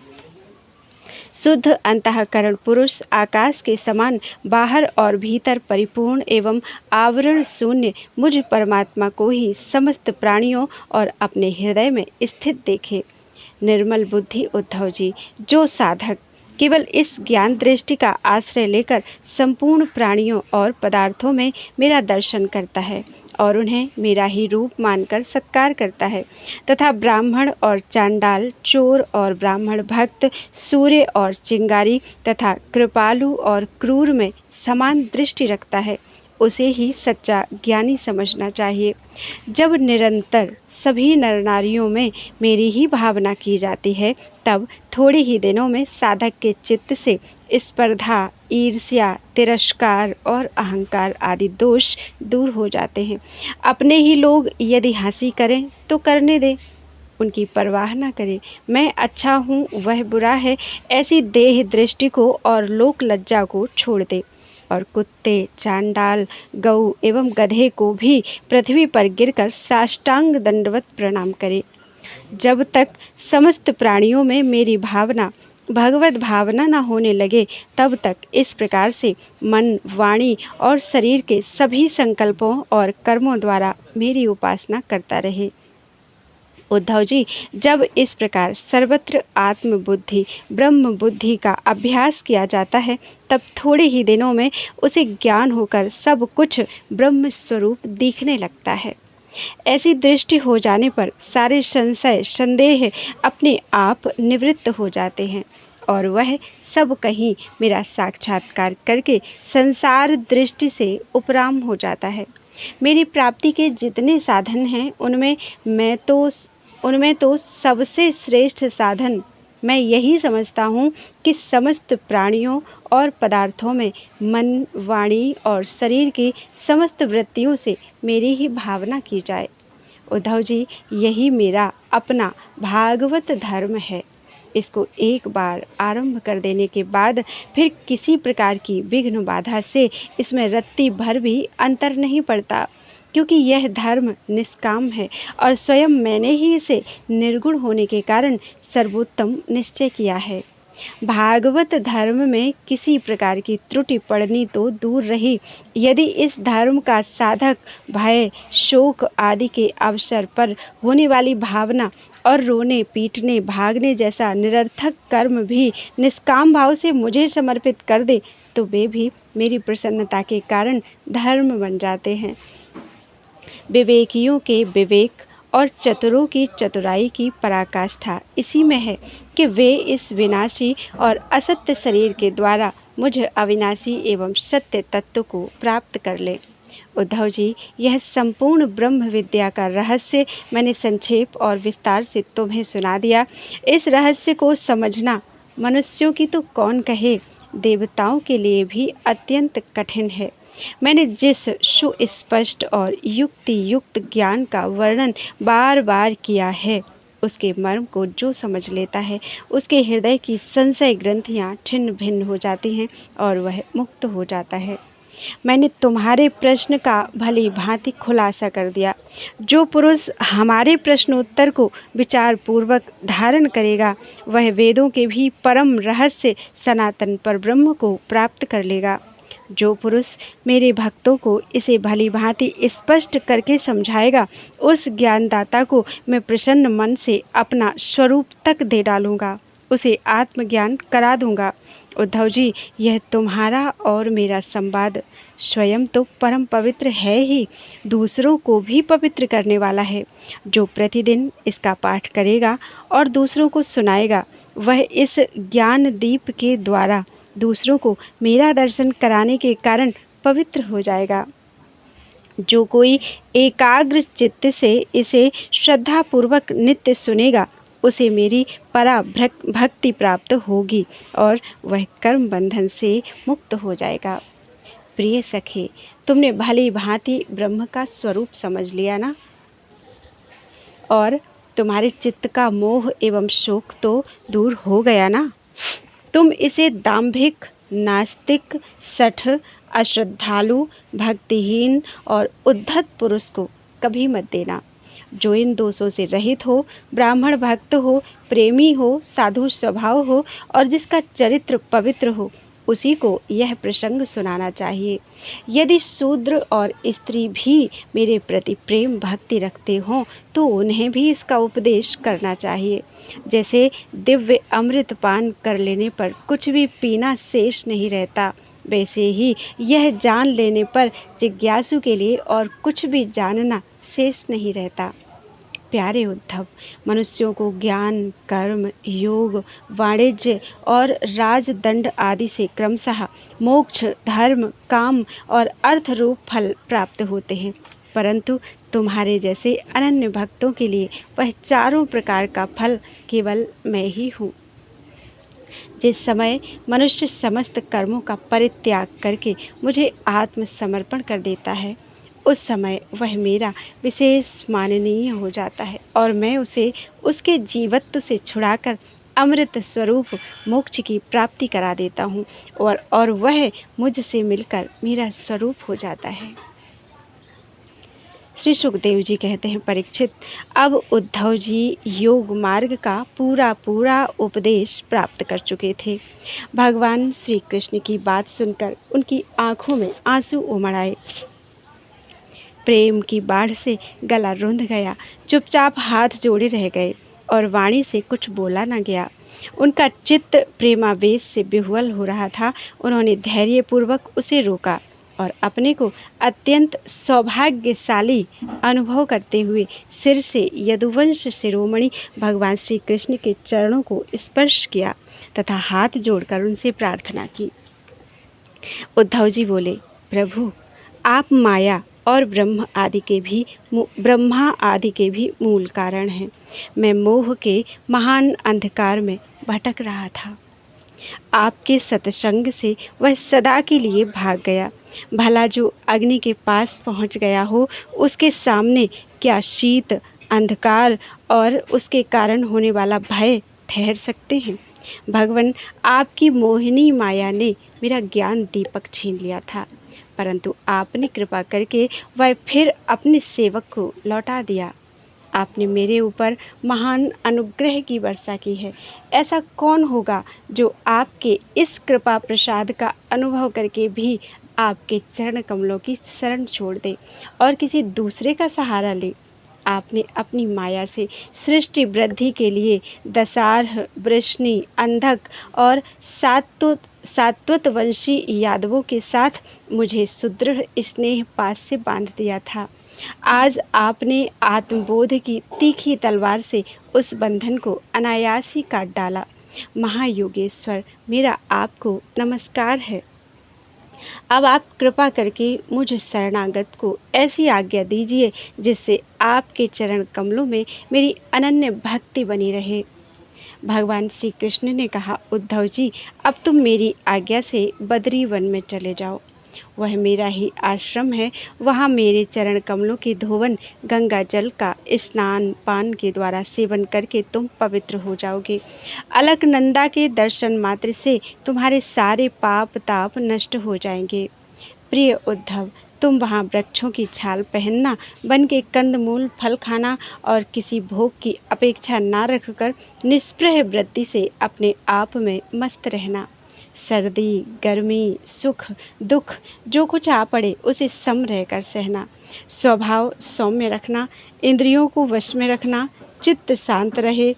शुद्ध अंतःकरण पुरुष आकाश के समान बाहर और भीतर परिपूर्ण एवं आवरण शून्य मुझ परमात्मा को ही समस्त प्राणियों और अपने हृदय में स्थित देखे। निर्मल बुद्धि उद्धव जी, जो साधक केवल इस ज्ञान दृष्टि का आश्रय लेकर संपूर्ण प्राणियों और पदार्थों में मेरा दर्शन करता है और उन्हें मेरा ही रूप मानकर सत्कार करता है तथा ब्राह्मण और चांडाल, चोर और ब्राह्मण भक्त, सूर्य और चिंगारी तथा कृपालु और क्रूर में समान दृष्टि रखता है, उसे ही सच्चा ज्ञानी समझना चाहिए। जब निरंतर सभी नर नारियों में मेरी ही भावना की जाती है, तब थोड़े ही दिनों में साधक के चित्त से स्पर्धा, ईर्ष्या, तिरस्कार और अहंकार आदि दोष दूर हो जाते हैं। अपने ही लोग यदि हंसी करें तो करने दें, उनकी परवाह न करें। मैं अच्छा हूँ वह बुरा है, ऐसी देह दृष्टि को और लोक लज्जा को छोड़ दे और कुत्ते, चांडाल, गऊ एवं गधे को भी पृथ्वी पर गिरकर साष्टांग दंडवत प्रणाम करे। जब तक समस्त प्राणियों में मेरी भावना भगवत भावना न होने लगे, तब तक इस प्रकार से मन, वाणी और शरीर के सभी संकल्पों और कर्मों द्वारा मेरी उपासना करता रहे। उद्धव जी, जब इस प्रकार सर्वत्र आत्मबुद्धि ब्रह्म बुद्धि का अभ्यास किया जाता है, तब थोड़े ही दिनों में उसे ज्ञान होकर सब कुछ ब्रह्म स्वरूप दिखने लगता है। ऐसी दृष्टि हो जाने पर सारे संशय संदेह अपने आप निवृत्त हो जाते हैं और वह सब कहीं मेरा साक्षात्कार करके संसार दृष्टि से उपराम हो जाता है। मेरी प्राप्ति के जितने साधन हैं उनमें तो सबसे श्रेष्ठ साधन मैं यही समझता हूँ कि समस्त प्राणियों और पदार्थों में मन, वाणी और शरीर की समस्त वृत्तियों से मेरी ही भावना की जाए। उद्धव जी, यही मेरा अपना भागवत धर्म है। इसको एक बार आरंभ कर देने के बाद फिर किसी प्रकार की विघ्न बाधा से इसमें रत्ती भर भी अंतर नहीं पड़ता, क्योंकि यह धर्म निष्काम है और स्वयं मैंने ही इसे निर्गुण होने के कारण सर्वोत्तम निश्चय किया है। भागवत धर्म में किसी प्रकार की त्रुटि पड़नी तो दूर रही, यदि इस धर्म का साधक भय, शोक आदि के अवसर पर होने वाली भावना और रोने, पीटने, भागने जैसा निरर्थक कर्म भी निष्काम भाव से मुझे समर्पित कर दे, तो वे भी मेरी प्रसन्नता के कारण धर्म बन जाते हैं। विवेकियों के विवेक और चतुरों की चतुराई की पराकाष्ठा इसी में है कि वे इस विनाशी और असत्य शरीर के द्वारा मुझ अविनाशी एवं सत्य तत्व को प्राप्त कर ले। उद्धव जी, यह संपूर्ण ब्रह्म विद्या का रहस्य मैंने संक्षेप और विस्तार से तुम्हें सुना दिया। इस रहस्य को समझना मनुष्यों की तो कौन कहे, देवताओं के लिए भी अत्यंत कठिन है। मैंने जिस सुस्पष्ट और युक्ति युक्त ज्ञान का वर्णन बार बार किया है, उसके मर्म को जो समझ लेता है, उसके हृदय की संशय ग्रंथियाँ छिन्न भिन्न हो जाती हैं और वह मुक्त हो जाता है। मैंने तुम्हारे प्रश्न का भली भांति खुलासा कर दिया। जो पुरुष हमारे प्रश्नोत्तर को विचार पूर्वक धारण करेगा, वह वेदों के भी परम रहस्य सनातन परब्रह्म को प्राप्त कर लेगा। जो पुरुष मेरे भक्तों को इसे भली भांति स्पष्ट करके समझाएगा, उस ज्ञानदाता को मैं प्रसन्न मन से अपना स्वरूप तक दे डालूंगा, उसे आत्मज्ञान करा दूंगा। उद्धव जी, यह तुम्हारा और मेरा संवाद स्वयं तो परम पवित्र है ही, दूसरों को भी पवित्र करने वाला है। जो प्रतिदिन इसका पाठ करेगा और दूसरों को सुनाएगा, वह इस ज्ञान दीप के द्वारा दूसरों को मेरा दर्शन कराने के कारण पवित्र हो जाएगा। जो कोई एकाग्र चित्त से इसे श्रद्धापूर्वक नित्य सुनेगा, उसे मेरी परा भक्ति प्राप्त होगी और वह कर्म बंधन से मुक्त हो जाएगा। प्रिय सखे, तुमने भली भांति ब्रह्म का स्वरूप समझ लिया ना? और तुम्हारे चित्त का मोह एवं शोक तो दूर हो गया ना? तुम इसे दाम्भिक, नास्तिक, शठ, अश्रद्धालु, भक्तिहीन और उद्धत पुरुष को कभी मत देना। जो इन दोषों से रहित हो, ब्राह्मण भक्त हो, प्रेमी हो, साधु स्वभाव हो और जिसका चरित्र पवित्र हो, उसी को यह प्रसंग सुनाना चाहिए। यदि शूद्र और स्त्री भी मेरे प्रति प्रेम भक्ति रखते हों, तो उन्हें भी इसका उपदेश करना चाहिए। जैसे दिव्य अमृत पान कर लेने पर कुछ भी पीना शेष नहीं रहता, वैसे ही यह जान लेने पर जिज्ञासु के लिए और कुछ भी जानना शेष नहीं रहता। प्यारे उद्धव, मनुष्यों को ज्ञान, कर्म, योग, वाणिज्य और राजदंड आदि से क्रमशः मोक्ष, धर्म, काम और अर्थ रूप फल प्राप्त होते हैं, परंतु तुम्हारे जैसे अनन्य भक्तों के लिए वह चारों प्रकार का फल केवल मैं ही हूँ। जिस समय मनुष्य समस्त कर्मों का परित्याग करके मुझे आत्मसमर्पण कर देता है, उस समय वह मेरा विशेष माननीय हो जाता है और मैं उसे उसके जीवत्व से छुड़ाकर अमृत स्वरूप मोक्ष की प्राप्ति करा देता हूँ और वह मुझसे मिलकर मेरा स्वरूप हो जाता है। श्री सुखदेव जी कहते हैं, परीक्षित, अब उद्धव जी योग मार्ग का पूरा उपदेश प्राप्त कर चुके थे। भगवान श्री कृष्ण की बात सुनकर उनकी आंखों में आंसू उमड़ आए। प्रेम की बाढ़ से गला रुंध गया, चुपचाप हाथ जोड़े रह गए और वाणी से कुछ बोला न गया। उनका चित्त प्रेमावेश से विह्वल हो रहा था। उन्होंने धैर्यपूर्वक उसे रोका और अपने को अत्यंत सौभाग्यशाली अनुभव करते हुए सिर से यदुवंश शिरोमणि भगवान श्री कृष्ण के चरणों को स्पर्श किया तथा हाथ जोड़कर उनसे प्रार्थना की। उद्धव जी बोले, प्रभु, आप माया और ब्रह्मा आदि के भी मूल कारण हैं। मैं मोह के महान अंधकार में भटक रहा था। आपके सत्संग से वह सदा के लिए भाग गया। भला जो अग्नि के पास पहुंच गया हो, उसके सामने क्या शीत, अंधकार और उसके कारण होने वाला भय ठहर सकते हैं? भगवान, आपकी मोहिनी माया ने मेरा ज्ञान दीपक छीन लिया था, परंतु आपने कृपा करके वह फिर अपने सेवक को लौटा दिया। आपने मेरे ऊपर महान अनुग्रह की वर्षा की है। ऐसा कौन होगा जो आपके इस कृपा प्रसाद का अनुभव करके भी आपके चरण कमलों की शरण छोड़ दे और किसी दूसरे का सहारा ले? आपने अपनी माया से सृष्टि वृद्धि के लिए दशार्ह, वृष्णि, अंधक और सात्वतवंशी यादवों के साथ मुझे सुदृढ़ स्नेह पास से बांध दिया था। आज आपने आत्मबोध की तीखी तलवार से उस बंधन को अनायास ही काट डाला। महायोगेश्वर, मेरा आपको नमस्कार है। अब आप कृपा करके मुझ शरणागत को ऐसी आज्ञा दीजिए जिससे आपके चरण कमलों में मेरी अनन्य भक्ति बनी रहे। भगवान श्री कृष्ण ने कहा, उद्धव जी, अब तुम मेरी आज्ञा से बद्री वन में चले जाओ। वह मेरा ही आश्रम है। वहाँ मेरे चरण कमलों के धोवन गंगा जल का स्नान पान के द्वारा सेवन करके तुम पवित्र हो जाओगे। अलकनंदा के दर्शन मात्र से तुम्हारे सारे पाप ताप नष्ट हो जाएंगे। प्रिय उद्धव, तुम वहाँ वृक्षों की छाल पहनना, वन के कंदमूल फल खाना और किसी भोग की अपेक्षा ना रखकर निष्प्रह वृत्ति से अपने आप में मस्त रहना। सर्दी, गर्मी, सुख, दुख जो कुछ आ पड़े उसे सम रहकर सहना। स्वभाव सौम्य रखना, इंद्रियों को वश में रखना, चित्त शांत रहे,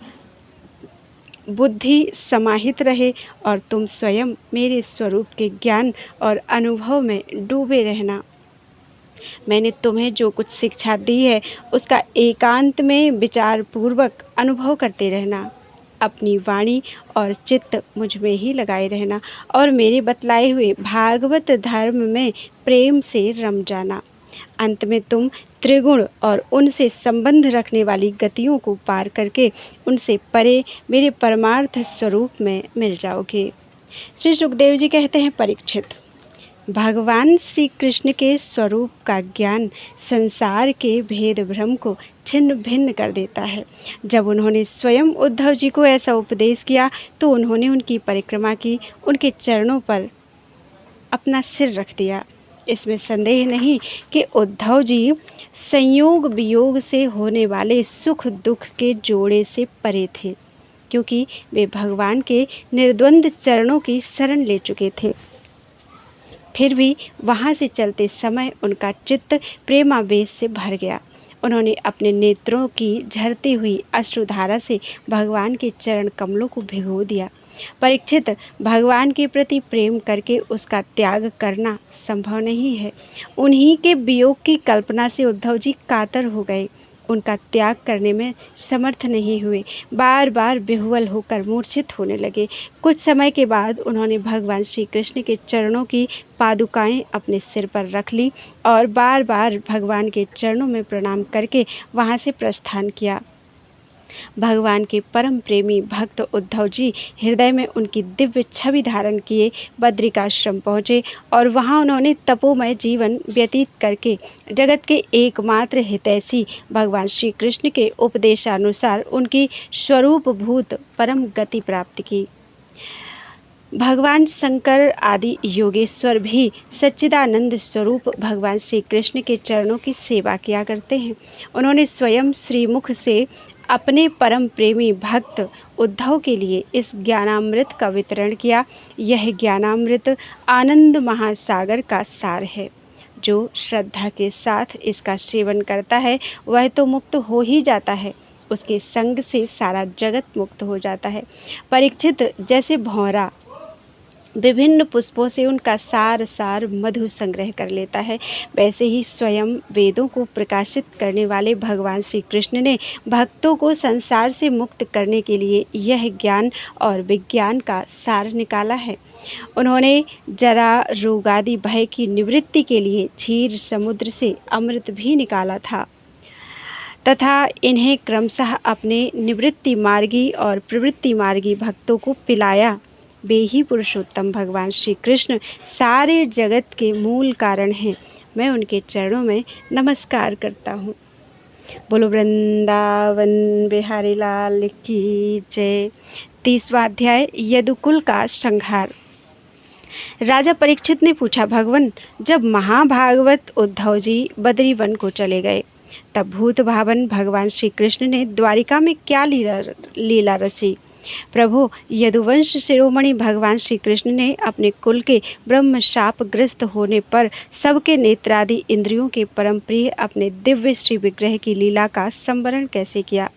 बुद्धि समाहित रहे और तुम स्वयं मेरे स्वरूप के ज्ञान और अनुभव में डूबे रहना। मैंने तुम्हें जो कुछ शिक्षा दी है उसका एकांत में विचार पूर्वक अनुभव करते रहना। अपनी वाणी और चित्त मुझ में ही लगाए रहना और मेरे बतलाए हुए भागवत धर्म में प्रेम से रम जाना। अंत में तुम त्रिगुण और उनसे संबंध रखने वाली गतियों को पार करके उनसे परे मेरे परमार्थ स्वरूप में मिल जाओगे। श्री सुखदेव जी कहते हैं, परीक्षित, भगवान श्री कृष्ण के स्वरूप का ज्ञान संसार के भेद भ्रम को छिन्न भिन्न कर देता है। जब उन्होंने स्वयं उद्धव जी को ऐसा उपदेश किया तो उन्होंने उनकी परिक्रमा की, उनके चरणों पर अपना सिर रख दिया। इसमें संदेह नहीं कि उद्धव जी संयोग वियोग से होने वाले सुख दुख के जोड़े से परे थे, क्योंकि वे भगवान के निर्द्वंद चरणों की शरण ले चुके थे। फिर भी वहाँ से चलते समय उनका चित्त प्रेमावेश से भर गया। उन्होंने अपने नेत्रों की झरती हुई अश्रुधारा से भगवान के चरण कमलों को भिगो दिया। परीक्षित, भगवान के प्रति प्रेम करके उसका त्याग करना संभव नहीं है। उन्हीं के वियोग की कल्पना से उद्धव जी कातर हो गए, उनका त्याग करने में समर्थ नहीं हुए, बार बार विह्वल होकर मूर्छित होने लगे। कुछ समय के बाद उन्होंने भगवान श्री कृष्ण के चरणों की पादुकाएं अपने सिर पर रख ली और बार बार भगवान के चरणों में प्रणाम करके वहां से प्रस्थान किया। भगवान के परम प्रेमी भक्त उद्धव जी हृदय में उनकी दिव्य छवि धारण किए बद्रिकाश्रम पहुँचे और वहाँ उन्होंने तपोमय जीवन व्यतीत करके जगत के एकमात्र हितैषी भगवान श्री कृष्ण के उपदेशानुसार उनकी स्वरूपभूत परम गति प्राप्त की। भगवान शंकर आदि योगेश्वर भी सच्चिदानंद स्वरूप भगवान श्री कृष्ण के चरणों की सेवा किया करते हैं। उन्होंने स्वयं श्रीमुख से अपने परम प्रेमी भक्त उद्धव के लिए इस ज्ञानामृत का वितरण किया। यह ज्ञानामृत आनंद महासागर का सार है। जो श्रद्धा के साथ इसका सेवन करता है वह तो मुक्त हो ही जाता है, उसके संग से सारा जगत मुक्त हो जाता है। परीक्षित, जैसे भौरा विभिन्न पुष्पों से उनका सार मधु संग्रह कर लेता है, वैसे ही स्वयं वेदों को प्रकाशित करने वाले भगवान श्री कृष्ण ने भक्तों को संसार से मुक्त करने के लिए यह ज्ञान और विज्ञान का सार निकाला है। उन्होंने जरा रोग आदि भय की निवृत्ति के लिए क्षीर समुद्र से अमृत भी निकाला था तथा इन्हें क्रमशः अपने निवृत्ति मार्गी और प्रवृत्ति मार्गी भक्तों को पिलाया। वे ही पुरुषोत्तम भगवान श्री कृष्ण सारे जगत के मूल कारण हैं। मैं उनके चरणों में नमस्कार करता हूँ। बोलो वृंदावन बिहारी लाल की जय। 30वां अध्याय, यदुकुल का संहार। राजा परीक्षित ने पूछा, भगवन, जब महाभागवत उद्धव जी बद्री वन को चले गए तब भूत भावन भगवान श्री कृष्ण ने द्वारिका में क्या लीला रची? प्रभु, यदुवंश शिरोमणि भगवान श्री कृष्ण ने अपने कुल के ब्रह्म शापग्रस्त होने पर सबके नेत्रादि इंद्रियों के परम प्रिय अपने दिव्य श्री विग्रह की लीला का संवरण कैसे किया।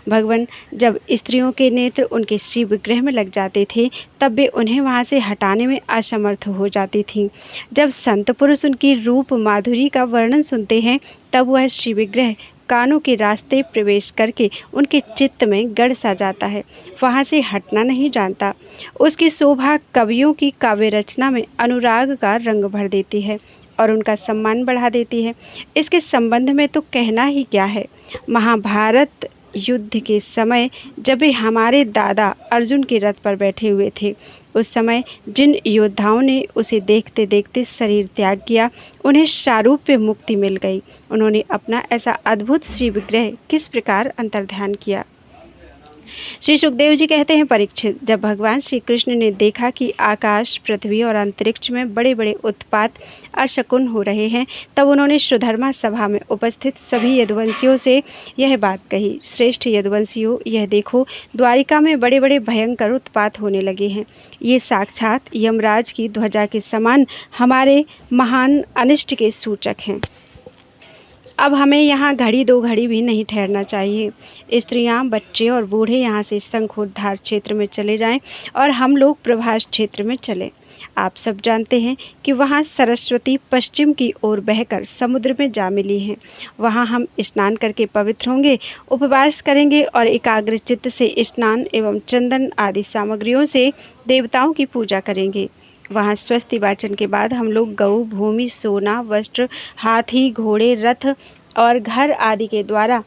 भगवान, जब स्त्रियों के नेत्र उनके श्री विग्रह में लग जाते थे तब वे उन्हें वहां से हटाने में असमर्थ हो जाती थीं। जब संत पुरुष उनकी रूप माधुरी का वर्णन सुनते हैं तब वह श्री विग्रह कानों के रास्ते प्रवेश करके उनके चित्त में गड़ सा जाता है, वहाँ से हटना नहीं जानता। उसकी शोभा कवियों की काव्य रचना में अनुराग का रंग भर देती है और उनका सम्मान बढ़ा देती है। इसके संबंध में तो कहना ही क्या है। महाभारत युद्ध के समय जब वे हमारे दादा अर्जुन के रथ पर बैठे हुए थे, उस समय जिन योद्धाओं ने उसे देखते देखते शरीर त्याग किया, उन्हें शारूप्य मुक्ति मिल गई। उन्होंने अपना ऐसा अद्भुत श्री विग्रह किस प्रकार अंतर्ध्यान किया। श्री सुखदेव जी कहते हैं, परीक्षित, जब भगवान श्री कृष्ण ने देखा कि आकाश, पृथ्वी और अंतरिक्ष में बड़े बड़े उत्पात अशकुन हो रहे हैं, तब उन्होंने सुधर्मा सभा में उपस्थित सभी यदुवंशियों से यह बात कही। श्रेष्ठ यदुवंशियों, यह देखो, द्वारिका में बड़े बड़े भयंकर उत्पात होने लगे हैं। ये साक्षात यमराज की ध्वजा के समान हमारे महान अनिष्ट के सूचक हैं। अब हमें यहाँ घड़ी दो घड़ी भी नहीं ठहरना चाहिए। स्त्रियाँ, बच्चे और बूढ़े यहाँ से शंखोद्धार क्षेत्र में चले जाएं और हम लोग प्रभास क्षेत्र में चलें। आप सब जानते हैं कि वहाँ सरस्वती पश्चिम की ओर बहकर समुद्र में जा मिली हैं। वहाँ हम स्नान करके पवित्र होंगे, उपवास करेंगे और एकाग्र चित्त से स्नान एवं चंदन आदि सामग्रियों से देवताओं की पूजा करेंगे। वहाँ स्वस्ति वाचन के बाद हम लोग गऊ, भूमि, सोना, वस्त्र, हाथी, घोड़े, रथ और घर आदि के द्वारा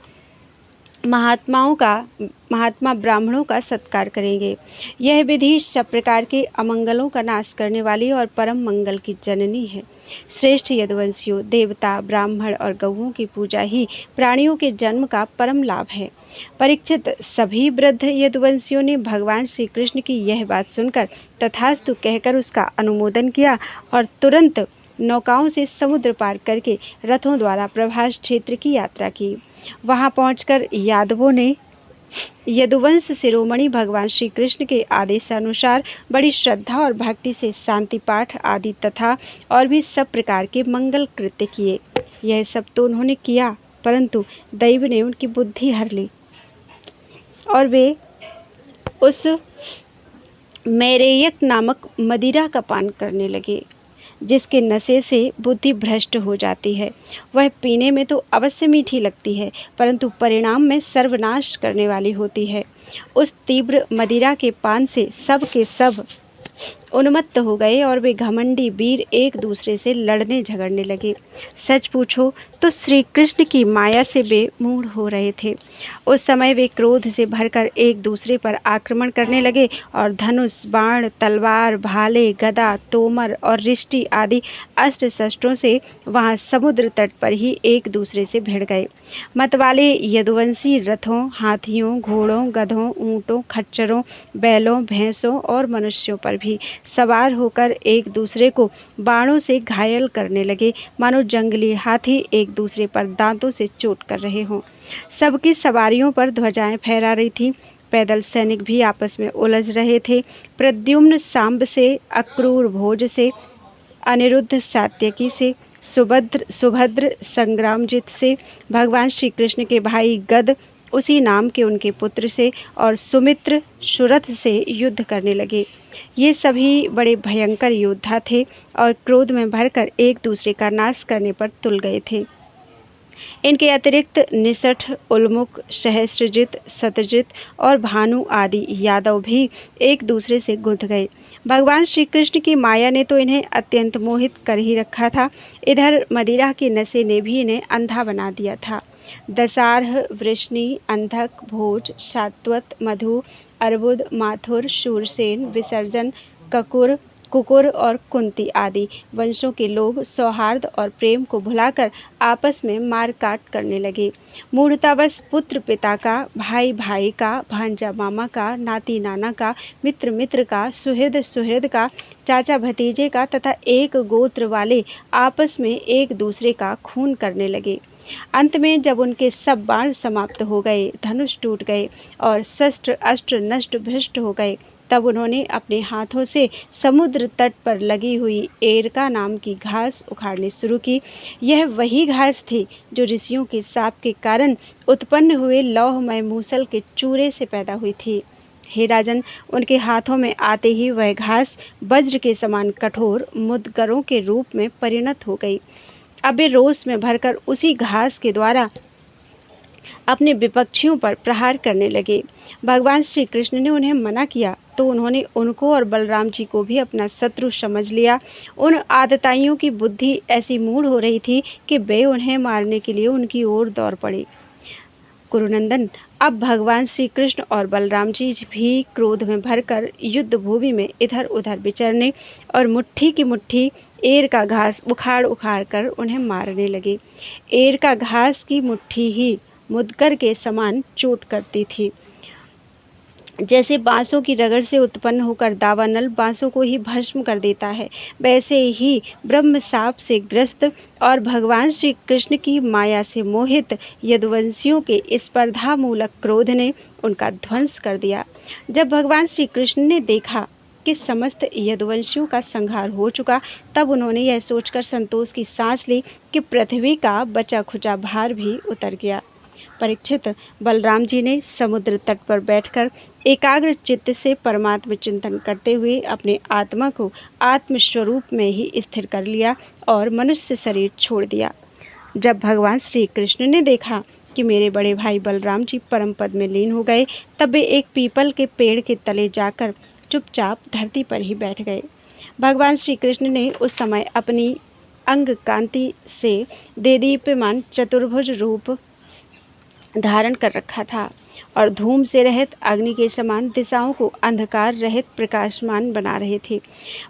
महात्मा ब्राह्मणों का सत्कार करेंगे। यह विधि सब प्रकार के अमंगलों का नाश करने वाली और परम मंगल की जननी है। श्रेष्ठ यदुवंशियों, देवता, ब्राह्मण और गौओं की पूजा ही प्राणियों के जन्म का परम लाभ है। परीक्षित, सभी वृद्ध यदुवंशियों ने भगवान श्री कृष्ण की यह बात सुनकर तथास्तु कहकर उसका अनुमोदन किया और तुरंत नौकाओं से समुद्र पार करके रथों द्वारा प्रभास क्षेत्र की यात्रा की। वहां पहुंचकर यादवों ने यदुवंश शिरोमणि भगवान श्री कृष्ण के आदेशानुसार बड़ी श्रद्धा और भक्ति से शांति पाठ आदि तथा और भी सब प्रकार के मंगल कृत्य किए। यह सब तो उन्होंने किया, परंतु दैव ने उनकी बुद्धि हर ली और वे उस मैरेयक नामक मदिरा का पान करने लगे, जिसके नशे से बुद्धि भ्रष्ट हो जाती है। वह पीने में तो अवश्य मीठी लगती है, परंतु परिणाम में सर्वनाश करने वाली होती है। उस तीव्र मदिरा के पान से सब के सब उन्मत्त हो गए और वे घमंडी वीर एक दूसरे से लड़ने झगड़ने लगे। सच पूछो तो श्री कृष्ण की माया से वे मूढ़ हो रहे थे। उस समय वे क्रोध से भरकर एक दूसरे पर आक्रमण करने लगे और धनुष, बाण, तलवार, भाले, गदा, तोमर और रिष्टि आदि अस्त्र शस्त्रों से वहां समुद्र तट पर ही एक दूसरे से भिड़ गए। मतवाले यदुवंशी रथों, हाथियों, घोड़ों, गधों, ऊंटों, खच्चरों, बैलों, भैंसों और मनुष्यों पर भी सवार होकर एक दूसरे को बाणों से घायल करने लगे, मानो जंगली हाथी एक दूसरे पर दांतों से चोट कर रहे हों। सबकी सवारियों पर ध्वजाएं फहरा रही थीं। पैदल सैनिक भी आपस में उलझ रहे थे। प्रद्युम्न सांब से, अक्रूर भोज से, अनिरुद्ध सात्यकी से, सुभद्र संग्रामजित से, भगवान श्री कृष्ण के भाई गद उसी नाम के उनके पुत्र से और सुमित्र सुरथ से युद्ध करने लगे। ये सभी बड़े भयंकर योद्धा थे और क्रोध में भरकर एक दूसरे का नाश करने पर तुल गए थे। इनके अतिरिक्त निसठ, उल्मुख, सहस्त्रजित, सतजित और भानु आदि यादव भी एक दूसरे से गुंथ गए। भगवान श्री कृष्ण की माया ने तो इन्हें अत्यंत मोहित कर ही रखा था। इधर मदिरा के नशे ने भी इन्हें अंधा बना दिया था। दशार्ह, वृष्णि, अंधक, भोज, सात्वत, मधु, अर्बुद, माथुर, शूरसेन, विसर्जन, कुकुर और कुंती आदि वंशों के लोग सौहार्द और प्रेम को भुलाकर आपस में मार काट करने लगे। मूढ़तावश पुत्र पिता का, भाई भाई का, भांजा मामा का, नाती नाना का, मित्र मित्र का, सुहृद सुहृद का, चाचा भतीजे का तथा एक गोत्र वाले आपस में एक दूसरे का खून करने लगे। अंत में जब उनके सब बाण समाप्त हो गए, धनुष टूट गए और शस्त्र अस्त्र नष्ट भ्रष्ट हो गए, तब उन्होंने अपने हाथों से समुद्र तट पर लगी हुई एरका नाम की घास उखाड़नी शुरू की। यह वही घास थी जो ऋषियों के शाप के कारण उत्पन्न हुए लौहमय मूसल के चूरे से पैदा हुई थी। हे राजन, उनके हाथों में आते ही वह घास वज्र के समान कठोर मुद्गरों के रूप में परिणत हो गई। अब वे रोष में भरकर उसी घास के द्वारा अपने विपक्षियों पर प्रहार करने लगे। भगवान श्री कृष्ण ने उन्हें मना किया तो उन्होंने उनको और बलराम जी को भी अपना शत्रु समझ लिया। उन आतताइयों की बुद्धि ऐसी मूढ़ हो रही थी कि वे उन्हें मारने के लिए उनकी ओर दौड़ पड़े। कुरुनंदन, अब भगवान श्री कृष्ण और बलराम जी भी क्रोध में भरकर युद्ध भूमि में इधर उधर विचरने और मुट्ठी की मुट्ठी एर का घास उखाड़ उखाड़ कर उन्हें मारने लगे। एर का घास की मुट्ठी ही मुदगर के समान चोट करती थी। जैसे बांसों की रगड़ से उत्पन्न होकर दावानल बांसों को ही भस्म कर देता है, वैसे ही ब्रह्म साप से ग्रस्त और भगवान श्री कृष्ण की माया से मोहित यदुवंशियों के स्पर्धा मूलक क्रोध ने उनका ध्वंस कर दिया। जब भगवान श्री कृष्ण ने देखा कि समस्त यदुवंशियों का संहार हो चुका, तब उन्होंने यह सोचकर संतोष की सांस ली कि पृथ्वी का बचा खुचा भार भी उतर गया। परीक्षित, बलराम जी ने समुद्र तट पर बैठकर एकाग्र चित्त से परमात्म चिंतन करते हुए अपने आत्मा को आत्म स्वरूप में ही स्थिर कर लिया और मनुष्य शरीर छोड़ दिया। जब भगवान श्री कृष्ण ने देखा कि मेरे बड़े भाई बलराम जी परम पद में लीन हो गए, तब वे एक पीपल के पेड़ के तले जाकर चुपचाप धरती पर ही बैठ गए। भगवान श्री कृष्ण ने उस समय अपनी अंग कांति से देदीप्यमान चतुर्भुज रूप धारण कर रखा था और धूम से रहित अग्नि के समान दिशाओं को अंधकार रहित प्रकाशमान बना रहे थे।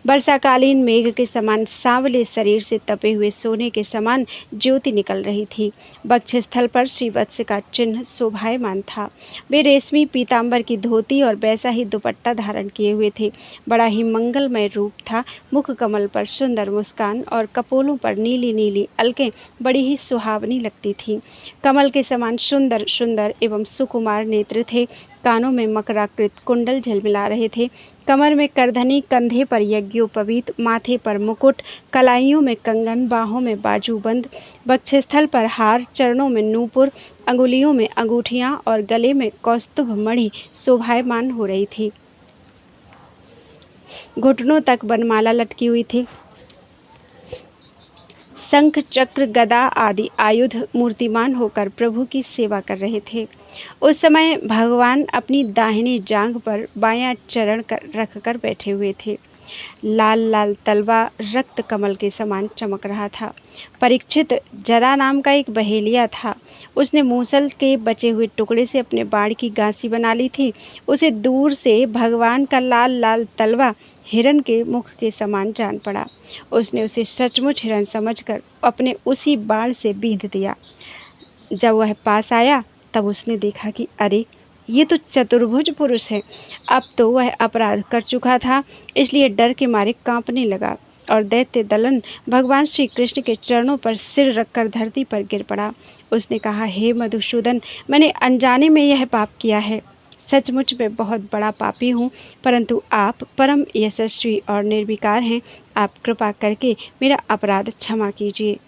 वर्षाकालीन मेघ के समान सांवले शरीर से तपे हुए सोने के समान ज्योति निकल रही थी। वक्षस्थल पर श्रीवत्स का चिन्ह शोभायमान था। वे रेशमी पीतांबर की धोती और वैसा ही दुपट्टा धारण किए हुए थे। बड़ा ही मंगलमय रूप था। मुख कमल पर सुंदर मुस्कान और कपोलों पर नीली नीली अलकें बड़ी ही सुहावनी लगती थीं। कमल के समान सुंदर सुंदर एवं सुकुमार नेत्र थे। कानों में मकराकृत कुंडल झलमिला रहे थे। कमर में करधनी, कंधे पर यज्ञोपवीत, माथे पर मुकुट, कलाइयों में कंगन, बाहों में बाजूबंद, वक्षस्थल पर हार, चरणों में नूपुर, अंगुलियों में अंगूठियां और गले में कौस्तुभ मणि शोभायमान हो रही थी। घुटनों तक वनमाला लटकी हुई थी। शंख चक्र गदा आदि आयुध मूर्तिमान होकर प्रभु की सेवा कर रहे थे। उस समय भगवान अपनी दाहिनी जांघ पर बायां चरण रखकर बैठे हुए थे। लाल लाल तलवा रक्त कमल के समान चमक रहा था। परीक्षित, जरा नाम का एक बहेलिया था। उसने मूसल के बचे हुए टुकड़े से अपने बाण की गांसी बना ली थी। उसे दूर से भगवान का लाल लाल तलवा हिरण के मुख के समान जान पड़ा। उसने उसे सचमुच हिरण समझकर अपने उसी बाण से बींध दिया। जब वह पास आया तब उसने देखा कि अरे, ये तो चतुर्भुज पुरुष है। अब तो वह अपराध कर चुका था, इसलिए डर के मारे कांपने लगा और दैत्य दलन भगवान श्री कृष्ण के चरणों पर सिर रखकर धरती पर गिर पड़ा। उसने कहा, हे मधुसूदन, मैंने अनजाने में यह पाप किया है। सचमुच मैं बहुत बड़ा पापी हूँ, परंतु आप परम यशस्वी और निर्विकार हैं। आप कृपा करके मेरा अपराध क्षमा कीजिए।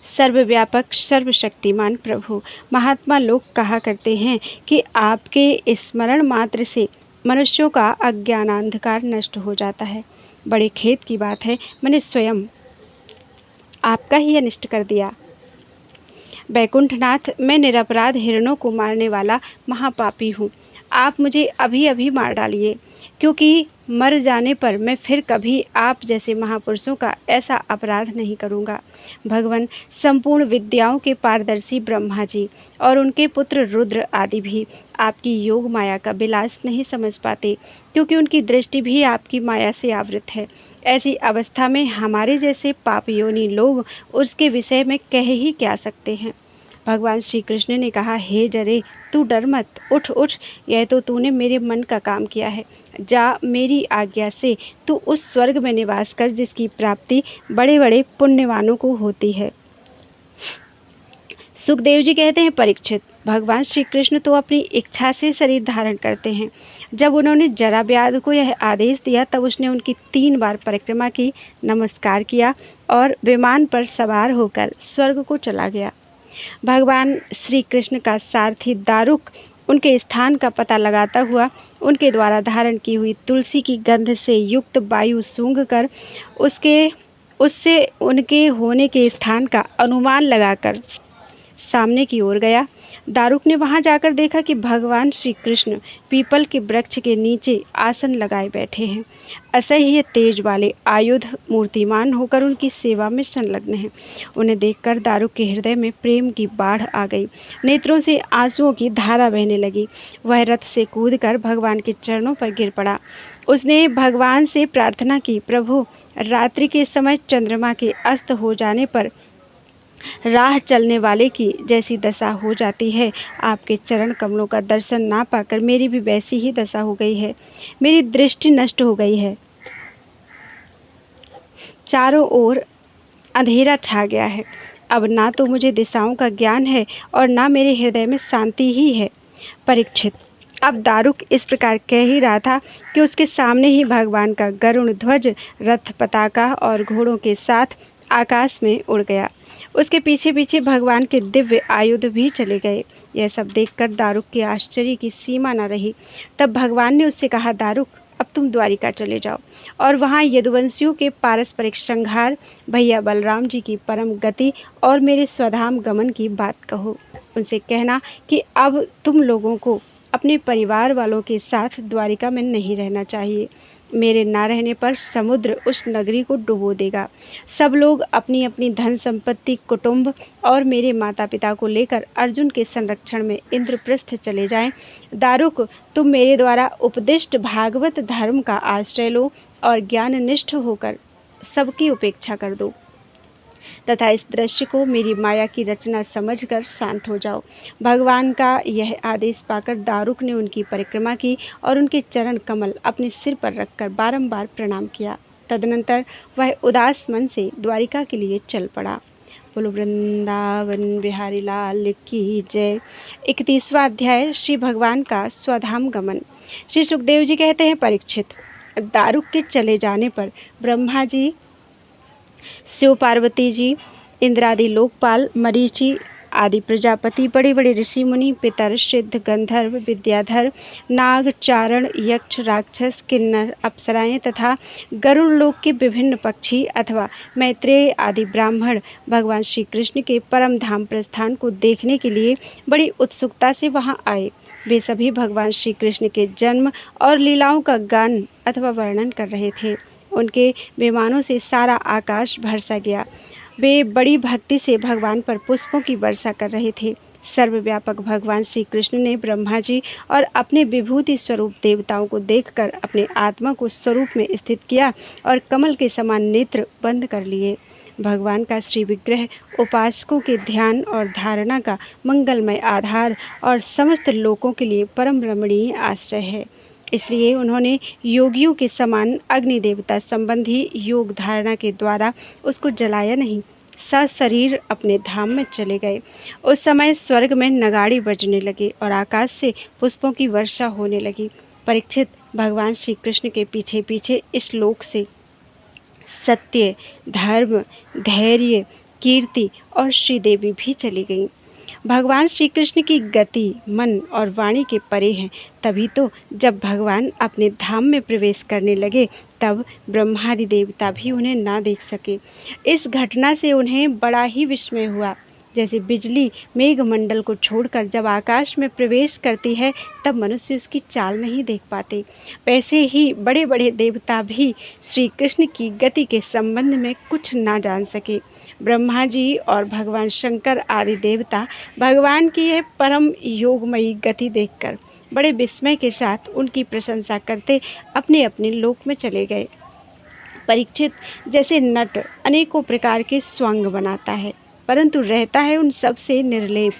सर्वव्यापक सर्वशक्तिमान प्रभु, महात्मा लोग कहा करते हैं कि आपके स्मरण मात्र से मनुष्यों का अज्ञानांधकार नष्ट हो जाता है। बड़े खेद की बात है, मैंने स्वयं आपका ही अनिष्ट कर दिया। वैकुंठनाथ, मैं निरपराध हिरणों को मारने वाला महापापी हूँ। आप मुझे अभी अभी मार डालिए, क्योंकि मर जाने पर मैं फिर कभी आप जैसे महापुरुषों का ऐसा अपराध नहीं करूँगा। भगवान, संपूर्ण विद्याओं के पारदर्शी ब्रह्मा जी और उनके पुत्र रुद्र आदि भी आपकी योग माया का विलास नहीं समझ पाते, क्योंकि उनकी दृष्टि भी आपकी माया से आवृत है। ऐसी अवस्था में हमारे जैसे पापयोनी लोग उसके विषय में कह ही क्या सकते हैं। भगवान श्री कृष्ण ने कहा, हे जरे, तू डर मत, उठ उठ, यह तो तूने मेरे मन का काम किया है। जा, मेरी आज्ञा से तू उस स्वर्ग में निवास कर जिसकी प्राप्ति बड़े बड़े पुण्यवानों को होती है। सुखदेव जी कहते हैं, परीक्षित, भगवान श्री कृष्ण तो अपनी इच्छा से शरीर धारण करते हैं। जब उन्होंने जराव्याध को यह आदेश दिया तब उसने उनकी 3 बार परिक्रमा की, नमस्कार किया और विमान पर सवार होकर स्वर्ग को चला गया। भगवान श्री कृष्ण का सारथी दारुक उनके स्थान का पता लगाता हुआ उनके द्वारा धारण की हुई तुलसी की गंध से युक्त वायु सूंघकर उससे उनके होने के स्थान का अनुमान लगाकर सामने की ओर गया। दारुक ने वहां जाकर देखा कि भगवान श्री कृष्ण पीपल के वृक्ष के नीचे आसन लगाए बैठे हैं। असह्य तेज वाले आयुध मूर्तिमान होकर उनकी सेवा में संलग्न हैं। उन्हें देखकर दारुक के हृदय में प्रेम की बाढ़ आ गई, नेत्रों से आंसुओं की धारा बहने लगी। वह रथ से कूदकर भगवान के चरणों पर गिर पड़ा। उसने भगवान से प्रार्थना की, प्रभु, रात्रि के समय चंद्रमा के अस्त हो जाने पर राह चलने वाले की जैसी दशा हो जाती है, आपके चरण कमलों का दर्शन ना पाकर मेरी भी वैसी ही दशा हो गई है। मेरी दृष्टि नष्ट हो गई है, चारों ओर अंधेरा छा गया है। अब ना तो मुझे दिशाओं का ज्ञान है और ना मेरे हृदय में शांति ही है। परीक्षित, अब दारुक इस प्रकार कह ही रहा था कि उसके सामने ही भगवान का गरुड़ ध्वज, रथ, पताका और घोड़ों के साथ आकाश में उड़ गया। उसके पीछे पीछे भगवान के दिव्य आयुध भी चले गए। यह सब देखकर दारुक के आश्चर्य की सीमा न रही। तब भगवान ने उससे कहा, दारुक, अब तुम द्वारिका चले जाओ और वहाँ यदुवंशियों के पारस्परिक संहार, भैया बलराम जी की परम गति और मेरे स्वधाम गमन की बात कहो। उनसे कहना कि अब तुम लोगों को अपने परिवार वालों के साथ द्वारिका में नहीं रहना चाहिए। मेरे ना रहने पर समुद्र उस नगरी को डुबो देगा। सब लोग अपनी अपनी धन संपत्ति, कुटुंब और मेरे माता पिता को लेकर अर्जुन के संरक्षण में इंद्रप्रस्थ चले जाएं। दारुक, तुम मेरे द्वारा उपदिष्ट भागवत धर्म का आश्रय लो और ज्ञाननिष्ठ होकर सबकी उपेक्षा कर दो तथा इस दृश्य को मेरी माया की रचना समझकर शांत हो जाओ। भगवान का यह आदेश पाकर दारुक ने उनकी परिक्रमा की और उनके चरण कमल अपने सिर पर रखकर बारंबार प्रणाम किया। तदनंतर वह उदास मन से द्वारिका के लिए चल पड़ा। बोलो वृंदावन बिहारी लाल की जय। 31वां अध्याय, श्री भगवान का स्वधाम गमन। श्री सुखदेव जी कहते हैं, परीक्षित, दारुक के चले जाने पर ब्रह्मा जी, शिव पार्वती जी, इंद्रादि लोकपाल, मरीचि आदि प्रजापति, बड़े बड़े ऋषि मुनि, पितर, सिद्ध, गंधर्व, विद्याधर, नाग, चारण, यक्ष, राक्षस, किन्नर, अप्सराएं तथा गरुड़ लोक के विभिन्न पक्षी अथवा मैत्रेय आदि ब्राह्मण भगवान श्री कृष्ण के परम धाम प्रस्थान को देखने के लिए बड़ी उत्सुकता से वहां आए। वे सभी भगवान श्री कृष्ण के जन्म और लीलाओं का गान अथवा वर्णन कर रहे थे। उनके विमानों से सारा आकाश भरसा गया। वे बड़ी भक्ति से भगवान पर पुष्पों की वर्षा कर रहे थे। सर्वव्यापक भगवान श्री कृष्ण ने ब्रह्मा जी और अपने विभूति स्वरूप देवताओं को देखकर अपने आत्मा को स्वरूप में स्थित किया और कमल के समान नेत्र बंद कर लिए। भगवान का श्री विग्रह उपासकों के ध्यान और धारणा का मंगलमय आधार और समस्त लोकों के लिए परम रमणीय आश्रय है। इसलिए उन्होंने योगियों के समान अग्नि देवता संबंधी योग धारणा के द्वारा उसको जलाया नहीं, सशरीर अपने धाम में चले गए। उस समय स्वर्ग में नगाड़े बजने लगे और आकाश से पुष्पों की वर्षा होने लगी। परीक्षित, भगवान श्री कृष्ण के पीछे पीछे इस लोक से सत्य, धर्म, धैर्य, कीर्ति और श्रीदेवी भी चली गईं। भगवान श्री कृष्ण की गति मन और वाणी के परे हैं। तभी तो जब भगवान अपने धाम में प्रवेश करने लगे तब ब्रह्मादि देवता भी उन्हें ना देख सके। इस घटना से उन्हें बड़ा ही विस्मय हुआ। जैसे बिजली मेघमंडल को छोड़कर जब आकाश में प्रवेश करती है तब मनुष्य उसकी चाल नहीं देख पाते, वैसे ही बड़े बड़े देवता भी श्री कृष्ण की गति के संबंध में कुछ ना जान सके। ब्रह्मा जी और भगवान शंकर आदि देवता भगवान की यह परम योगमयी गति देखकर बड़े विस्मय के साथ उनकी प्रशंसा करते अपने अपने लोक में चले गए। परीक्षित, जैसे नट अनेकों प्रकार के स्वंग बनाता है परंतु रहता है उन सब से निर्लेप,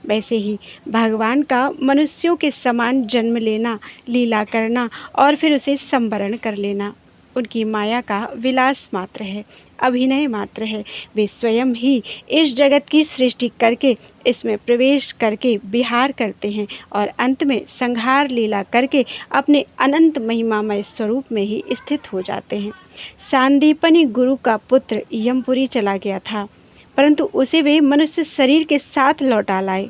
वैसे ही भगवान का मनुष्यों के समान जन्म लेना, लीला करना और फिर उसे संवरण कर लेना, उनकी माया का विलास मात्र है, अभिनय मात्र है। वे स्वयं ही इस जगत की सृष्टि करके इसमें प्रवेश करके विहार करते हैं और अंत में संहार लीला करके अपने अनंत महिमामय स्वरूप में ही स्थित हो जाते हैं। सांदीपनी गुरु का पुत्र यमपुरी चला गया था, परंतु उसे वे मनुष्य शरीर के साथ लौटा लाए।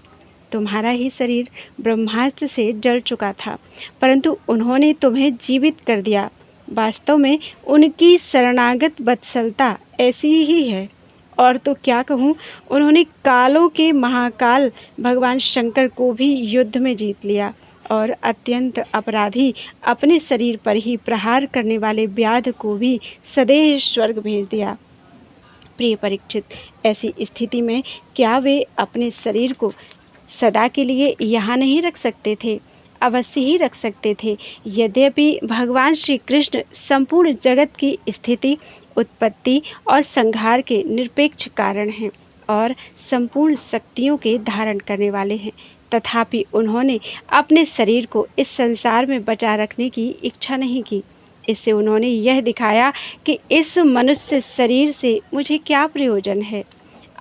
तुम्हारा ही शरीर ब्रह्मास्त्र से जल चुका था, परंतु उन्होंने तुम्हें जीवित कर दिया। वास्तव में उनकी शरणागत वत्सलता ऐसी ही है। और तो क्या कहूँ, उन्होंने कालों के महाकाल भगवान शंकर को भी युद्ध में जीत लिया और अत्यंत अपराधी अपने शरीर पर ही प्रहार करने वाले व्याध को भी सदैव स्वर्ग भेज दिया। प्रिय परीक्षित, ऐसी स्थिति में क्या वे अपने शरीर को सदा के लिए यहाँ नहीं रख सकते थे? अवश्य ही रख सकते थे। यद्यपि भगवान श्री कृष्ण संपूर्ण जगत की स्थिति, उत्पत्ति और संहार के निरपेक्ष कारण हैं और संपूर्ण शक्तियों के धारण करने वाले हैं, तथापि उन्होंने अपने शरीर को इस संसार में बचा रखने की इच्छा नहीं की। इससे उन्होंने यह दिखाया कि इस मनुष्य शरीर से मुझे क्या प्रयोजन है।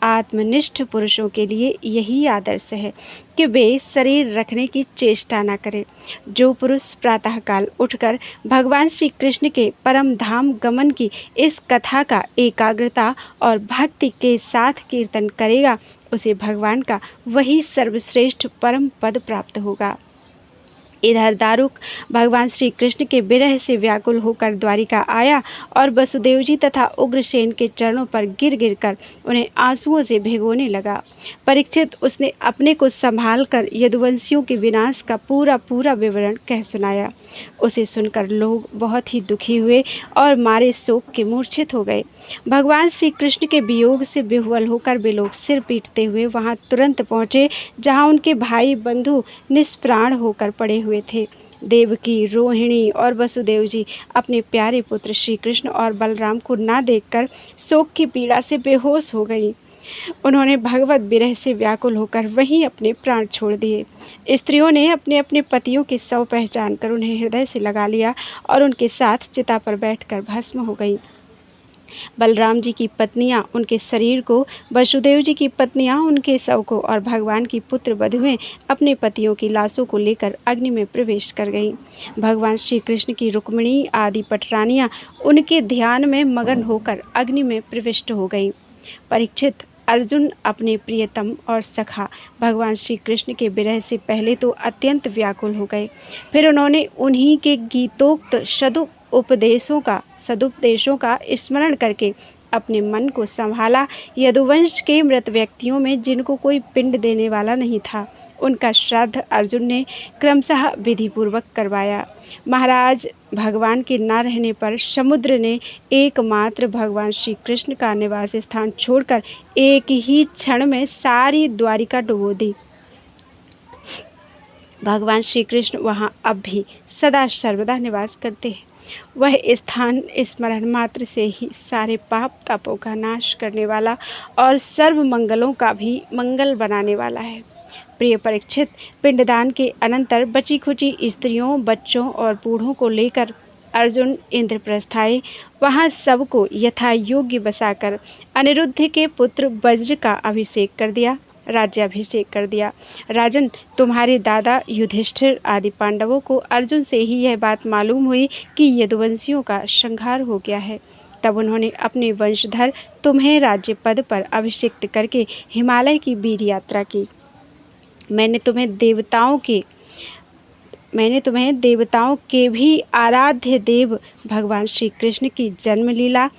आत्मनिष्ठ पुरुषों के लिए यही आदर्श है कि वे शरीर रखने की चेष्टा न करें। जो पुरुष प्रातःकाल उठकर भगवान श्री कृष्ण के परम धाम गमन की इस कथा का एकाग्रता और भक्ति के साथ कीर्तन करेगा, उसे भगवान का वही सर्वश्रेष्ठ परम पद प्राप्त होगा। इधर दारुक भगवान श्री कृष्ण के विरह से व्याकुल होकर द्वारिका आया और वसुदेव जी तथा उग्रसेन के चरणों पर गिर गिर कर उन्हें आंसुओं से भिगोने लगा। परीक्षित, उसने अपने को संभाल कर यदुवंशियों के विनाश का पूरा पूरा विवरण कह सुनाया। उसे सुनकर लोग बहुत ही दुखी हुए और मारे शोक के मूर्छित हो गए। भगवान श्री कृष्ण के वियोग से विह्वल होकर वे लोग सिर पीटते हुए वहां तुरंत पहुंचे जहां उनके भाई बंधु निष्प्राण होकर पड़े हुए थे। देवकी, रोहिणी और वसुदेव जी अपने प्यारे पुत्र श्री कृष्ण और बलराम को ना देखकर शोक की पीड़ा से बेहोश हो गई। उन्होंने भगवत विरह से व्याकुल होकर वहीं अपने प्राण छोड़ दिए। स्त्रियों ने अपने अपने पतियों के शव पहचान कर उन्हें हृदय से लगा लिया और उनके साथ चिता पर बैठकर भस्म हो गई। बलराम जी की पत्नियां उनके शरीर को, वसुदेव जी की पत्नियां उनके शव को और भगवान की पुत्र वधुएं अपने पतियों की लाशों को लेकर अग्नि में प्रवेश कर गईं। भगवान श्री कृष्ण की रुक्मिणी आदि पटरानियां उनके ध्यान में मगन होकर अग्नि में प्रविष्ट हो गईं। परीक्षित, अर्जुन अपने प्रियतम और सखा भगवान श्री कृष्ण के विरह से पहले तो अत्यंत व्याकुल हो गए। फिर उन्होंने उन्हीं के गीतोक्त सदुपदेशों का स्मरण करके अपने मन को संभाला। यदुवंश के मृत व्यक्तियों में जिनको कोई पिंड देने वाला नहीं था, उनका श्राद्ध अर्जुन ने क्रमशः विधिपूर्वक करवाया। महाराज, भगवान के न रहने पर समुद्र ने एकमात्र भगवान श्री कृष्ण का निवास स्थान छोड़कर एक ही क्षण में सारी द्वारिका डुबो दी। भगवान श्री कृष्ण वहाँ अब भी सदा सर्वदा निवास करते हैं। वह स्थान स्मरण मात्र से ही सारे पाप तापों का नाश करने वाला और सर्व मंगलों का भी मंगल बनाने वाला है। प्रिय परीक्षित, पिंडदान के अनंतर बची खुची स्त्रियों, बच्चों और बूढ़ों को लेकर अर्जुन इंद्रप्रस्थ आए। वहाँ सबको यथा योग्य बसाकर अनिरुद्ध के पुत्र वज्र का अभिषेक कर दिया, राज्याभिषेक कर दिया। राजन, तुम्हारे दादा युधिष्ठिर आदि पांडवों को अर्जुन से ही यह बात मालूम हुई कि यदुवंशियों का संहार हो गया है। तब उन्होंने अपने वंशधर तुम्हें राज्य पद पर अभिषिक्त करके हिमालय की वीर यात्रा की। मैंने तुम्हें देवताओं के भी आराध्य देव भगवान श्री कृष्ण की जन्म लीला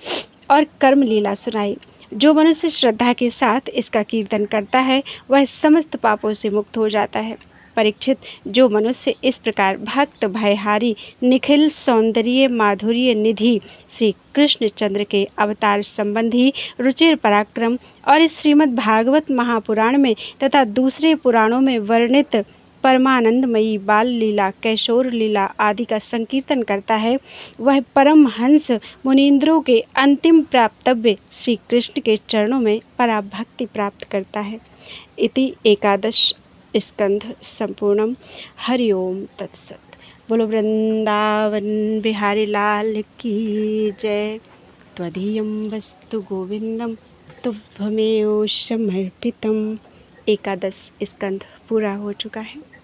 और कर्म लीला सुनाई। जो मनुष्य श्रद्धा के साथ इसका कीर्तन करता है वह समस्त पापों से मुक्त हो जाता है। परीक्षित, जो मनुष्य इस प्रकार भक्त भयहारी निखिल सौंदर्य माधुर्य निधि श्री कृष्णचंद्र के अवतार संबंधी रुचिर पराक्रम और इस श्रीमद् भागवत महापुराण में तथा दूसरे पुराणों में वर्णित परमानंदमयी बाल लीला, कैशोर लीला आदि का संकीर्तन करता है, वह परमहंस मुनींद्रों के अंतिम प्राप्तव्य श्री कृष्ण के चरणों में पराभक्ति प्राप्त करता है। इति एकादश स्कंध संपूर्णम। हरि ओम तत्सत। बोलो वृंदावन बिहारी लाल की जय। त्वदीयं वस्तु गोविंदम तुभ्यमेव समर्पितम। एकादश स्कंध पूरा हो चुका है।